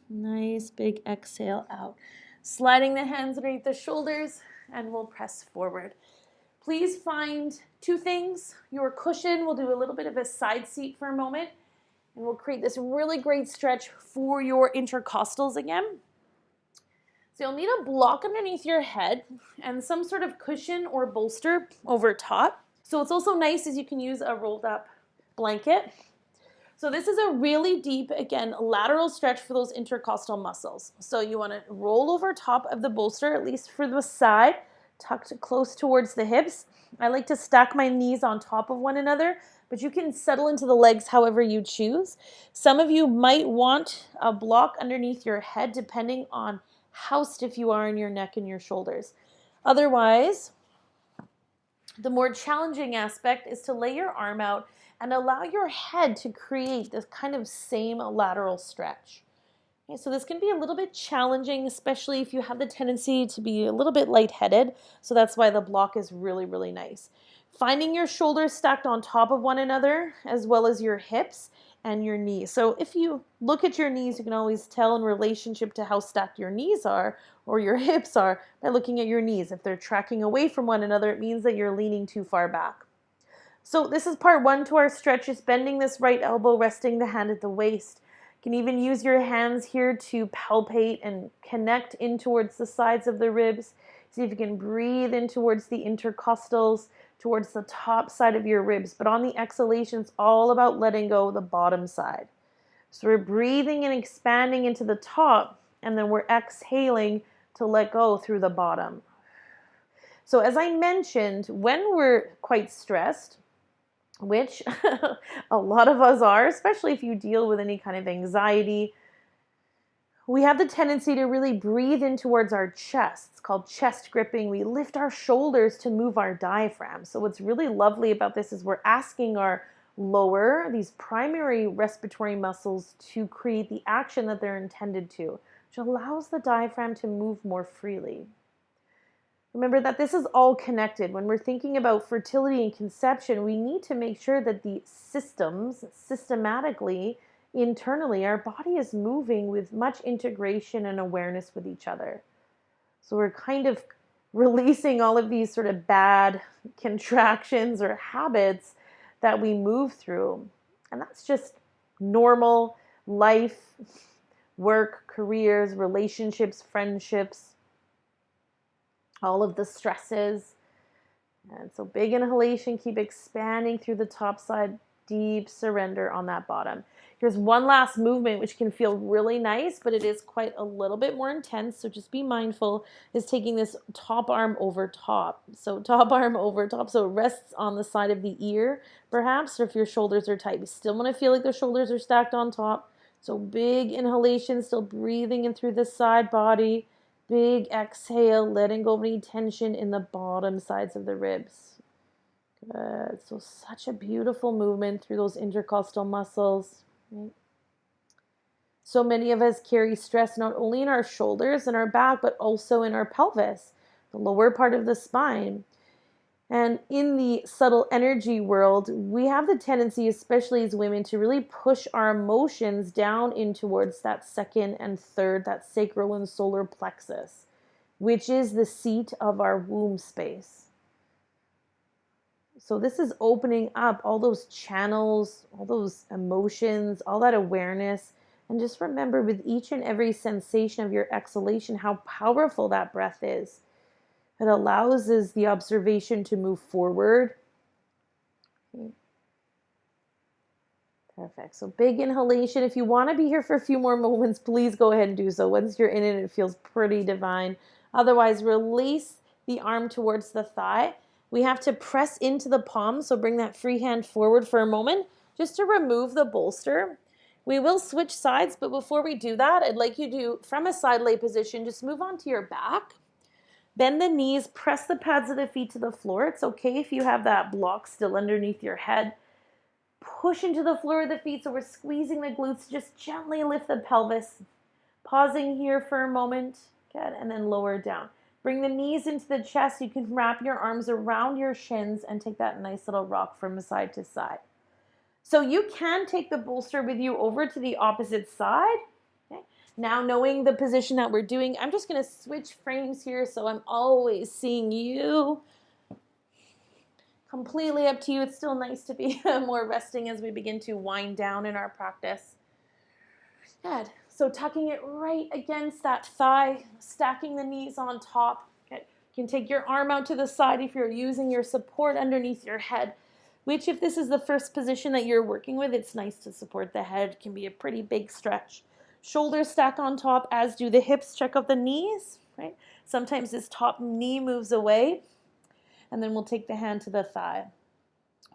Nice big exhale out. Sliding the hands underneath the shoulders, and we'll press forward. Please find two things. Your cushion, we'll do a little bit of a side seat for a moment, and we'll create this really great stretch for your intercostals again. So you'll need a block underneath your head and some sort of cushion or bolster over top. So it's also nice as you can use a rolled up blanket. So this is a really deep, again, lateral stretch for those intercostal muscles. So you want to roll over top of the bolster, at least for the side, tucked close towards the hips. I like to stack my knees on top of one another, but you can settle into the legs however you choose. Some of you might want a block underneath your head, depending on how stiff you are in your neck and your shoulders. Otherwise, the more challenging aspect is to lay your arm out and allow your head to create this kind of same lateral stretch. Okay, so this can be a little bit challenging, especially if you have the tendency to be a little bit lightheaded. So that's why the block is really, really nice. Finding your shoulders stacked on top of one another, as well as your hips and your knees. So if you look at your knees, you can always tell in relationship to how stacked your knees are or your hips are by looking at your knees. If they're tracking away from one another, it means that you're leaning too far back. So this is part one to our stretch, is bending this right elbow, resting the hand at the waist. You can even use your hands here to palpate and connect in towards the sides of the ribs. See if you can breathe in towards the intercostals, towards the top side of your ribs. But on the exhalation, it's all about letting go of the bottom side. So we're breathing and expanding into the top, and then we're exhaling to let go through the bottom. So as I mentioned, when we're quite stressed, which a lot of us are, especially if you deal with any kind of anxiety, we have the tendency to really breathe in towards our chest. It's called chest gripping. We lift our shoulders to move our diaphragm. So what's really lovely about this is we're asking our lower, these primary respiratory muscles to create the action that they're intended to, which allows the diaphragm to move more freely. Remember that this is all connected. When we're thinking about fertility and conception, we need to make sure that the systems, systematically, internally, our body is moving with much integration and awareness with each other. So we're kind of releasing all of these sort of bad contractions or habits that we move through. And that's just normal life, work, careers, relationships, friendships, all of the stresses. And so big inhalation, keep expanding through the top side, deep surrender on that bottom. Here's one last movement, which can feel really nice, but it is quite a little bit more intense. So just be mindful, is taking this top arm over top. So top arm over top. So it rests on the side of the ear, perhaps, or if your shoulders are tight. You still want to feel like the shoulders are stacked on top. So big inhalation, still breathing in through the side body. Big exhale, letting go of any tension in the bottom sides of the ribs. Good. So such a beautiful movement through those intercostal muscles. Right? So many of us carry stress not only in our shoulders and our back, but also in our pelvis, the lower part of the spine. And in the subtle energy world, we have the tendency, especially as women, to really push our emotions down in towards that second and third, that sacral and solar plexus, which is the seat of our womb space. So this is opening up all those channels, all those emotions, all that awareness. And just remember, with each and every sensation of your exhalation, how powerful that breath is. It allows us the observation to move forward. Okay. Perfect. So big inhalation. If you want to be here for a few more moments, please go ahead and do so. Once you're in it, it feels pretty divine. Otherwise, release the arm towards the thigh. We have to press into the palm, so bring that free hand forward for a moment, just to remove the bolster. We will switch sides, but before we do that, I'd like you to, from a side lay position, just move onto your back. Bend the knees, press the pads of the feet to the floor. It's okay if you have that block still underneath your head. Push into the floor of the feet, so we're squeezing the glutes. Just gently lift the pelvis. Pausing here for a moment. Good, and then lower down. Bring the knees into the chest. You can wrap your arms around your shins and take that nice little rock from side to side. So you can take the bolster with you over to the opposite side. Okay. Now, knowing the position that we're doing, I'm just going to switch frames here so I'm always seeing you. Completely up to you. It's still nice to be more resting as we begin to wind down in our practice. Good. So tucking it right against that thigh, stacking the knees on top. Okay. You can take your arm out to the side if you're using your support underneath your head, which if this is the first position that you're working with, it's nice to support the head. It can be a pretty big stretch. Shoulders stack on top, as do the hips. Check out the knees, right? Sometimes this top knee moves away, and then we'll take the hand to the thigh.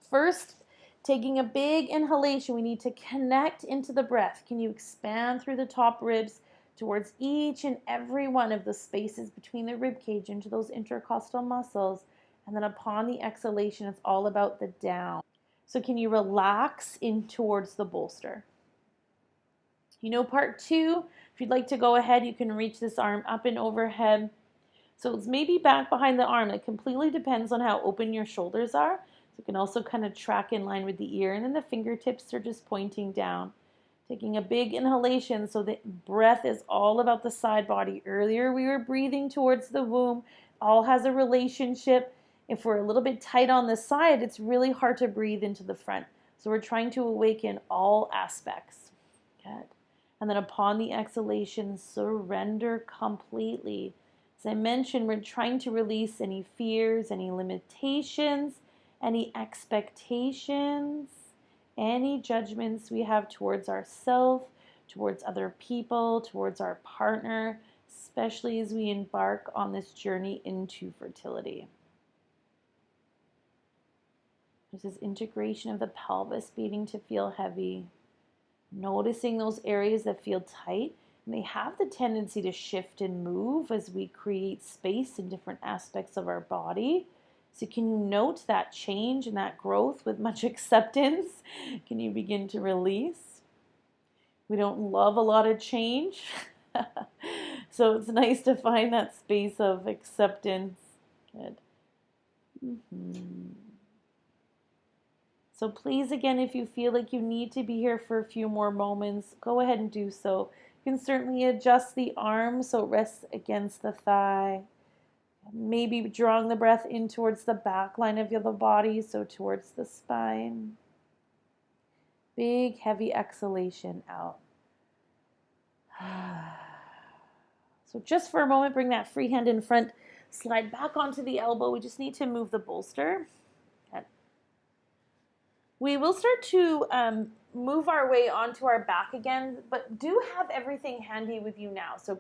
First, taking a big inhalation, we need to connect into the breath. Can you expand through the top ribs towards each and every one of the spaces between the rib cage into those intercostal muscles? And then upon the exhalation, it's all about the down. So can you relax in towards the bolster? You know, part two, if you'd like to go ahead, you can reach this arm up and overhead. So it's maybe back behind the arm. It completely depends on how open your shoulders are. You can also kind of track in line with the ear, and then the fingertips are just pointing down. Taking a big inhalation, so the breath is all about the side body. Earlier we were breathing towards the womb. All has a relationship. If we're a little bit tight on the side, it's really hard to breathe into the front. So we're trying to awaken all aspects. Good. And then upon the exhalation, surrender completely. As I mentioned, we're trying to release any fears, any limitations, any expectations, any judgments we have towards ourselves, towards other people, towards our partner, especially as we embark on this journey into fertility. There's this integration of the pelvis beginning to feel heavy, noticing those areas that feel tight, and they have the tendency to shift and move as we create space in different aspects of our body. So can you note that change and that growth with much acceptance? Can you begin to release? We don't love a lot of change. So it's nice to find that space of acceptance. Good. So please, again, if you feel like you need to be here for a few more moments, go ahead and do so. You can certainly adjust the arm so it rests against the thigh. Maybe drawing the breath in towards the back line of the body, so towards the spine. Big, heavy exhalation out. So just for a moment, bring that free hand in front. Slide back onto the elbow. We just need to move the bolster. Okay. We will start to move our way onto our back again, but do have everything handy with you now. So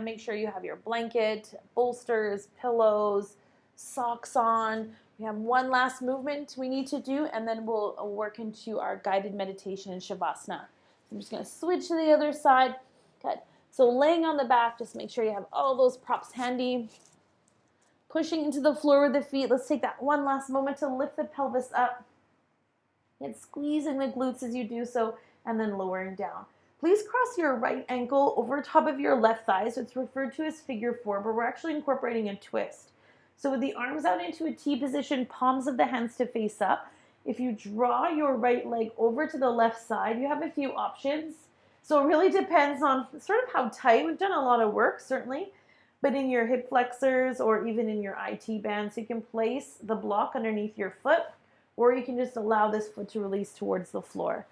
make sure you have your blanket, bolsters, pillows, socks on. We have one last movement we need to do, and then we'll work into our guided meditation in Shavasana. So I'm just going to switch to the other side. Good. So laying on the back, just make sure you have all those props handy. Pushing into the floor with the feet. Let's take that one last moment to lift the pelvis up. And squeezing the glutes as you do so, and then lowering down. Please cross your right ankle over top of your left thigh. So it's referred to as figure 4, but we're actually incorporating a twist. So with the arms out into a T position, palms of the hands to face up. If you draw your right leg over to the left side, you have a few options. So it really depends on sort of how tight. We've done a lot of work, certainly, but in your hip flexors or even in your IT band, so you can place the block underneath your foot, or you can just allow this foot to release towards the floor.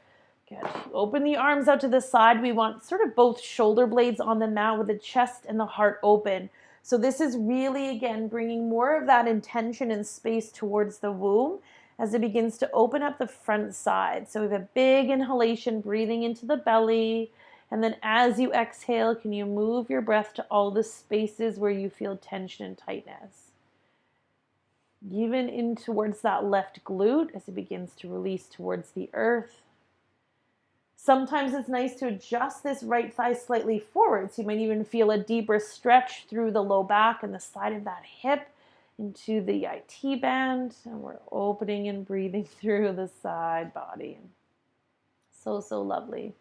Good. Open the arms out to the side. We want sort of both shoulder blades on the mat with the chest and the heart open. So this is really, again, bringing more of that intention and space towards the womb as it begins to open up the front side. So we have a big inhalation, breathing into the belly. And then as you exhale, can you move your breath to all the spaces where you feel tension and tightness? Even in towards that left glute as it begins to release towards the earth. Sometimes it's nice to adjust this right thigh slightly forward, so you might even feel a deeper stretch through the low back and the side of that hip into the IT band, and we're opening and breathing through the side body. So lovely.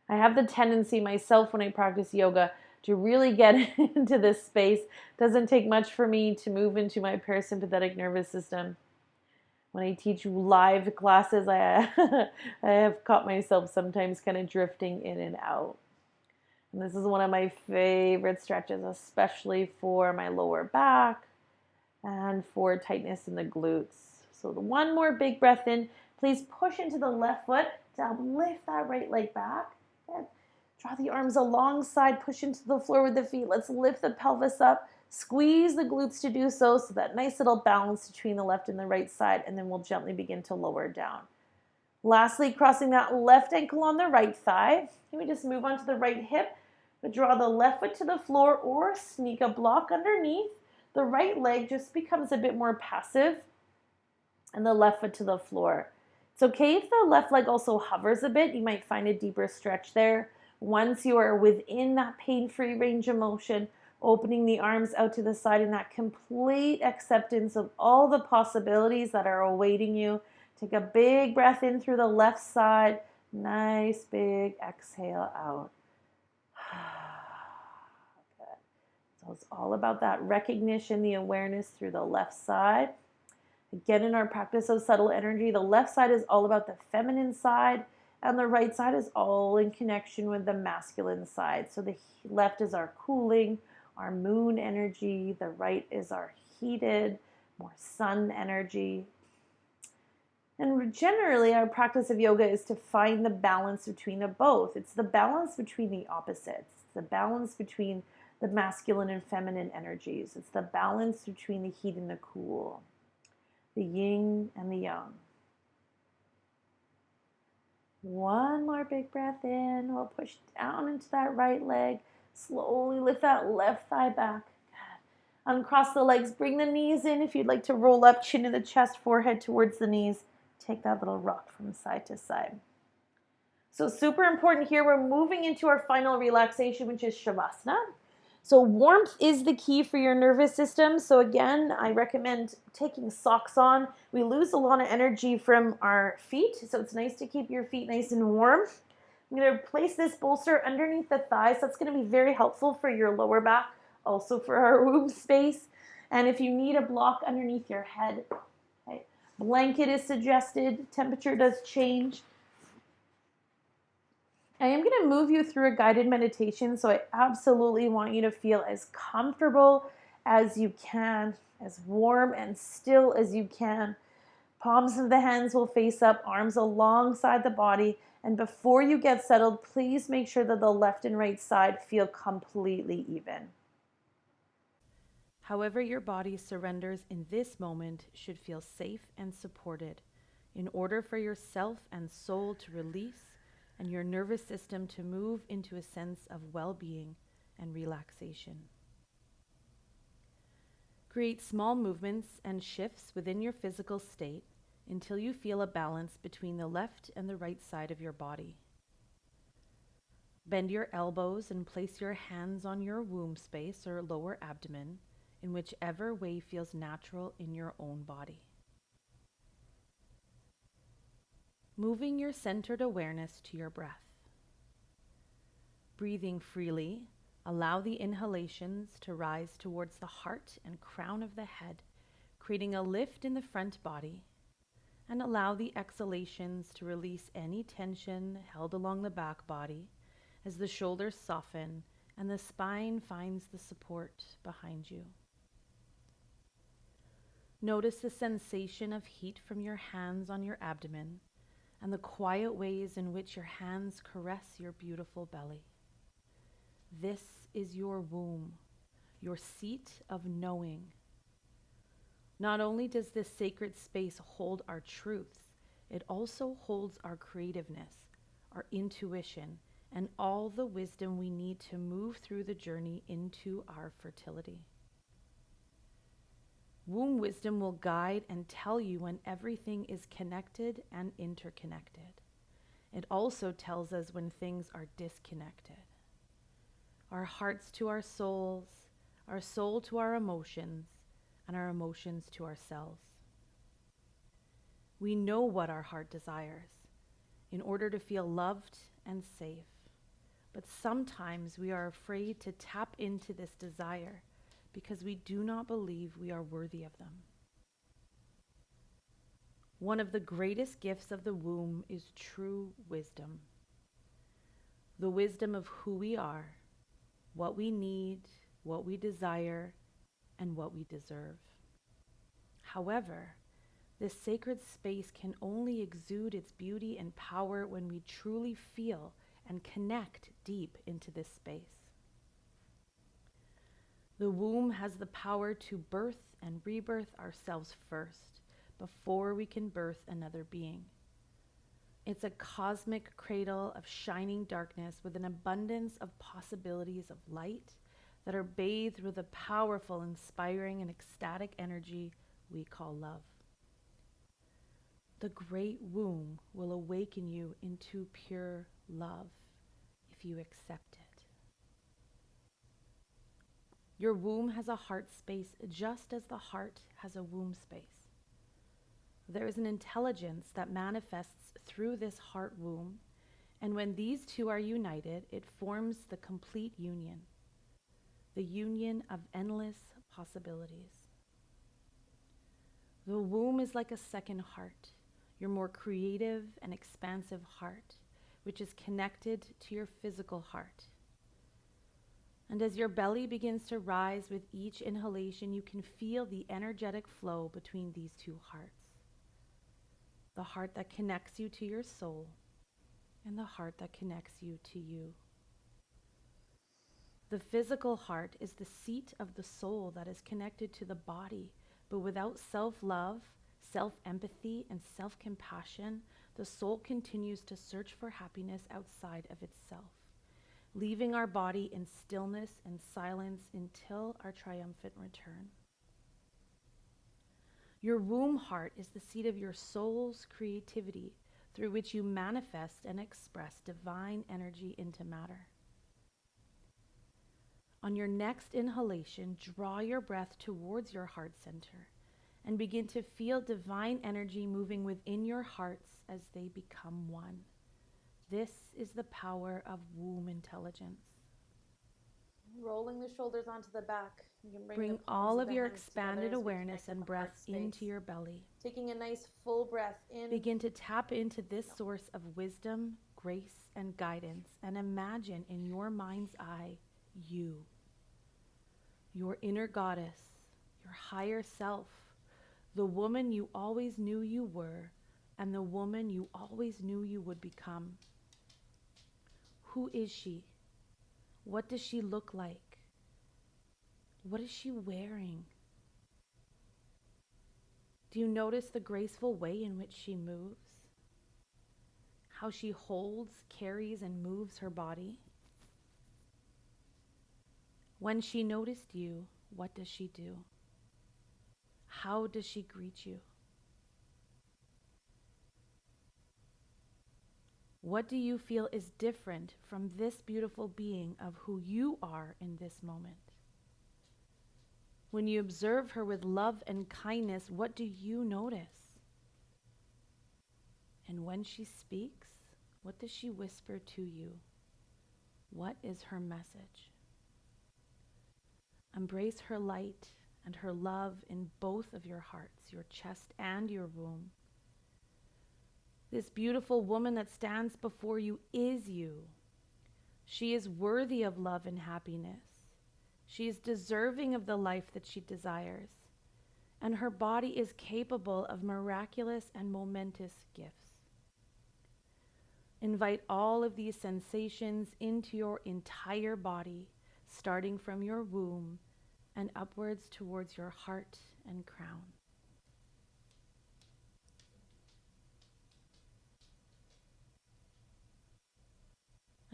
I have the tendency myself when I practice yoga to really get into this space. Doesn't take much for me to move into my parasympathetic nervous system. When I teach live classes, I have caught myself sometimes kind of drifting in and out. And this is one of my favorite stretches, especially for my lower back and for tightness in the glutes. So the one more big breath in. Please push into the left foot to help lift that right leg back. And draw the arms alongside, push into the floor with the feet. Let's lift the pelvis up. Squeeze the glutes to do so that nice little balance between the left and the right side, and then we'll gently begin to lower down. Lastly, crossing that left ankle on the right thigh. Can we just move on to the right hip, but draw the left foot to the floor or sneak a block underneath. The right leg just becomes a bit more passive, and the left foot to the floor. It's okay if the left leg also hovers a bit. You might find a deeper stretch there. Once you are within that pain-free range of motion, opening the arms out to the side in that complete acceptance of all the possibilities that are awaiting you. Take a big breath in through the left side. Nice big exhale out. Good. So it's all about that recognition, the awareness through the left side. Again, in our practice of subtle energy, the left side is all about the feminine side, and the right side is all in connection with the masculine side. So the left is our cooling, our moon energy. The right is our heated, more sun energy. And generally, our practice of yoga is to find the balance between the both. It's the balance between the opposites. It's the balance between the masculine and feminine energies. It's the balance between the heat and the cool, the yin and the yang. One more big breath in. We'll push down into that right leg. Slowly lift that left thigh back. Good. Uncross the legs. Bring the knees in if you'd like to roll up, chin in the chest, forehead towards the knees. Take that little rock from side to side. So super important here. We're moving into our final relaxation, which is Shavasana. So warmth is the key for your nervous system. So again, I recommend taking socks on. We lose a lot of energy from our feet, so it's nice to keep your feet nice and warm. I'm going to place this bolster underneath the thighs. That's going to be very helpful for your lower back, also for our womb space. And if you need a block underneath your head, okay, blanket is suggested. Temperature does change. I am going to move you through a guided meditation, so I absolutely want you to feel as comfortable as you can, as warm and still as you can. Palms of the hands will face up, arms alongside the body, and before you get settled, please make sure that the left and right side feel completely even. However your body surrenders in this moment should feel safe and supported. in order for yourself and soul to release and your nervous system to move into a sense of well-being and relaxation. Create small movements and shifts within your physical state until you feel a balance between the left and the right side of your body. Bend your elbows and place your hands on your womb space or lower abdomen in whichever way feels natural in your own body. Moving your centered awareness to your breath. Breathing freely, allow the inhalations to rise towards the heart and crown of the head, creating a lift in the front body, and allow the exhalations to release any tension held along the back body as the shoulders soften and the spine finds the support behind you. Notice the sensation of heat from your hands on your abdomen and the quiet ways in which your hands caress your beautiful belly. This is your womb, your seat of knowing. Not only does this sacred space hold our truths, it also holds our creativeness, our intuition, and all the wisdom we need to move through the journey into our fertility. Womb wisdom will guide and tell you when everything is connected and interconnected. It also tells us when things are disconnected. Our hearts to our souls, our soul to our emotions, and our emotions to ourselves. We know what our heart desires in order to feel loved and safe, but sometimes we are afraid to tap into this desire because we do not believe we are worthy of them. One of the greatest gifts of the womb is true wisdom. The wisdom of who we are, what we need, what we desire, and what we deserve. However, this sacred space can only exude its beauty and power when we truly feel and connect deep into this space. The womb has the power to birth and rebirth ourselves first, before we can birth another being. It's a cosmic cradle of shining darkness with an abundance of possibilities of light that are bathed with a powerful, inspiring, and ecstatic energy we call love. The great womb will awaken you into pure love if you accept it. Your womb has a heart space just as the heart has a womb space. There is an intelligence that manifests through this heart womb, and when these two are united, it forms the complete union, the union of endless possibilities. The womb is like a second heart, your more creative and expansive heart, which is connected to your physical heart. And as your belly begins to rise with each inhalation, you can feel the energetic flow between these two hearts. The heart that connects you to your soul and the heart that connects you to you. The physical heart is the seat of the soul that is connected to the body, but without self-love, self-empathy, and self-compassion, the soul continues to search for happiness outside of itself, leaving our body in stillness and silence until our triumphant return. Your womb heart is the seat of your soul's creativity, through which you manifest and express divine energy into matter. On your next inhalation, draw your breath towards your heart center and begin to feel divine energy moving within your hearts as they become one. This is the power of womb intelligence. Rolling the shoulders onto the back. You can Bring the palms all of the your hands expanded together as we awareness connect with and the breath heart space. into your belly. Taking a nice full breath in. Begin to tap into this source of wisdom, grace, and guidance, and imagine in your mind's eye you, your inner goddess, your higher self, the woman you always knew you were, and the woman you always knew you would become. Who is she? What does she look like? What is she wearing? Do you notice the graceful way in which she moves? How she holds, carries, and moves her body? When she noticed you, what does she do? How does she greet you? What do you feel is different from this beautiful being of who you are in this moment? When you observe her with love and kindness, what do you notice? And when she speaks, what does she whisper to you? What is her message? Embrace her light and her love in both of your hearts, your chest and your womb. This beautiful woman that stands before you is you. She is worthy of love and happiness. She is deserving of the life that she desires, and her body is capable of miraculous and momentous gifts. Invite all of these sensations into your entire body, starting from your womb and upwards towards your heart and crown.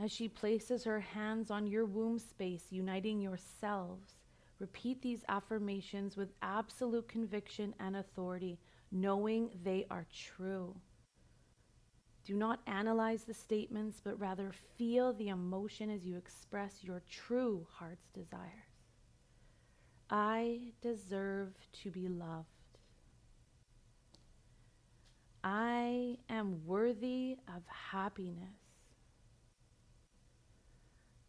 As she places her hands on your womb space, uniting yourselves, repeat these affirmations with absolute conviction and authority, knowing they are true. Do not analyze the statements, but rather feel the emotion as you express your true heart's desires. I deserve to be loved. I am worthy of happiness.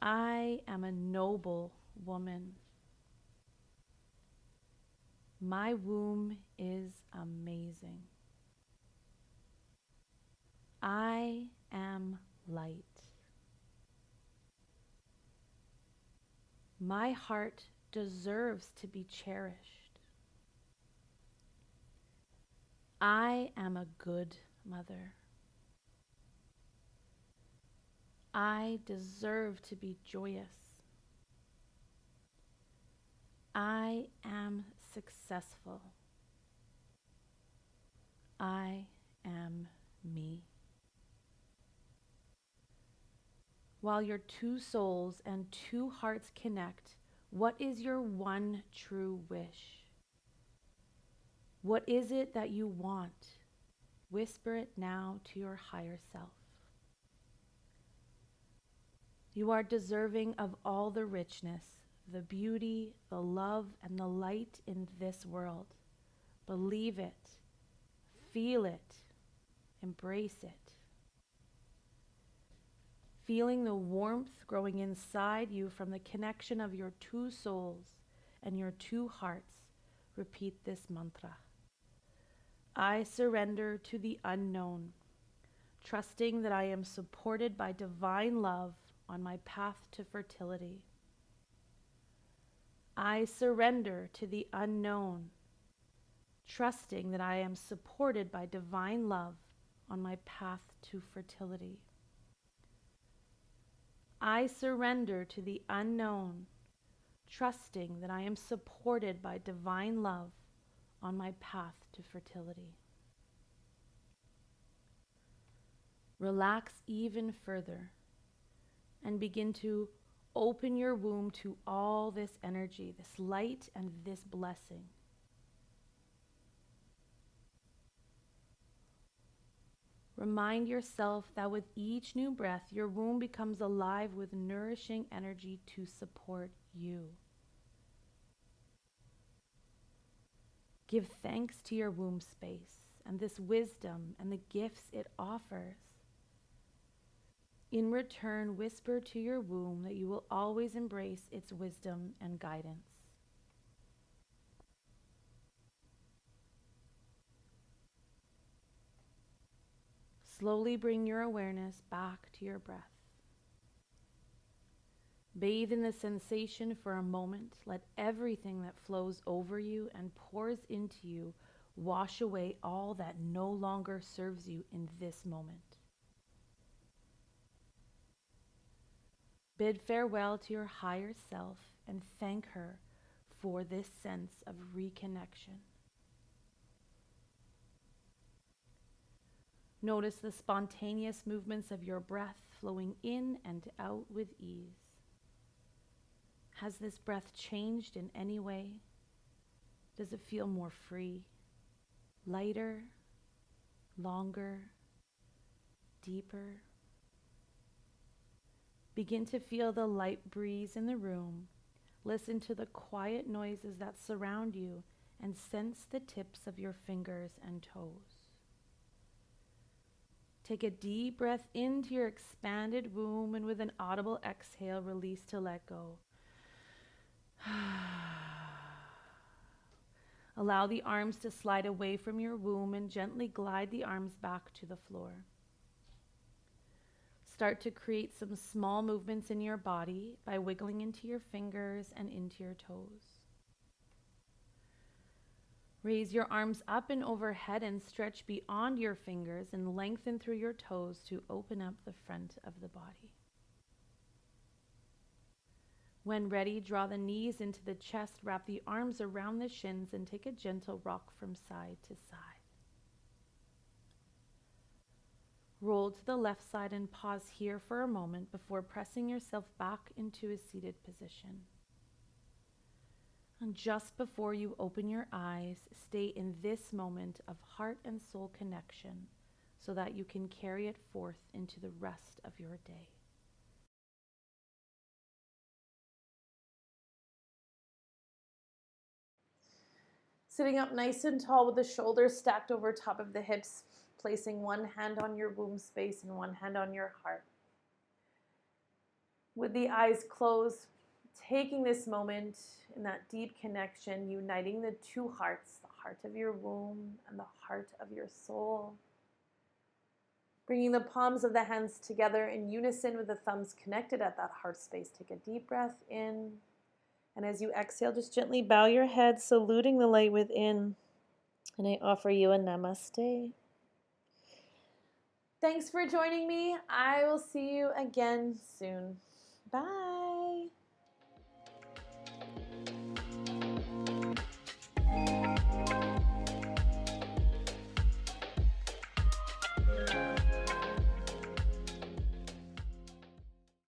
I am a noble woman. My womb is amazing. I am light. My heart deserves to be cherished. I am a good mother. I deserve to be joyous. I am successful. I am me. While your two souls and two hearts connect, what is your one true wish? What is it that you want? Whisper it now to your higher self. You are deserving of all the richness, the beauty, the love, and the light in this world. Believe it, feel it, embrace it. Feeling the warmth growing inside you from the connection of your two souls and your two hearts, repeat this mantra. I surrender to the unknown, trusting that I am supported by divine love on my path to fertility. I surrender to the unknown, trusting that I am supported by divine love on my path to fertility. I surrender to the unknown, trusting that I am supported by divine love on my path to fertility. Relax even further and begin to open your womb to all this energy, this light, and this blessing. Remind yourself that with each new breath, your womb becomes alive with nourishing energy to support you. Give thanks to your womb space and this wisdom and the gifts it offers. In return, whisper to your womb that you will always embrace its wisdom and guidance. Slowly bring your awareness back to your breath. Bathe in the sensation for a moment. Let everything that flows over you and pours into you wash away all that no longer serves you in this moment. Bid farewell to your higher self and thank her for this sense of reconnection. Notice the spontaneous movements of your breath flowing in and out with ease. Has this breath changed in any way? Does it feel more free, lighter, longer, deeper? Begin to feel the light breeze in the room. Listen to the quiet noises that surround you and sense the tips of your fingers and toes. Take a deep breath into your expanded womb, and with an audible exhale, release to let go. Allow the arms to slide away from your womb and gently glide the arms back to the floor. Start to create some small movements in your body by wiggling into your fingers and into your toes. Raise your arms up and overhead and stretch beyond your fingers and lengthen through your toes to open up the front of the body. When ready, draw the knees into the chest, wrap the arms around the shins, and take a gentle rock from side to side. Roll to the left side and pause here for a moment before pressing yourself back into a seated position. And just before you open your eyes, stay in this moment of heart and soul connection so that you can carry it forth into the rest of your day. Sitting up nice and tall with the shoulders stacked over top of the hips, placing one hand on your womb space and one hand on your heart. With the eyes closed, taking this moment in that deep connection, uniting the two hearts, the heart of your womb and the heart of your soul. Bringing the palms of the hands together in unison with the thumbs connected at that heart space. Take a deep breath in. And as you exhale, just gently bow your head, saluting the light within. And I offer you a namaste. Thanks for joining me. I will see you again soon. Bye.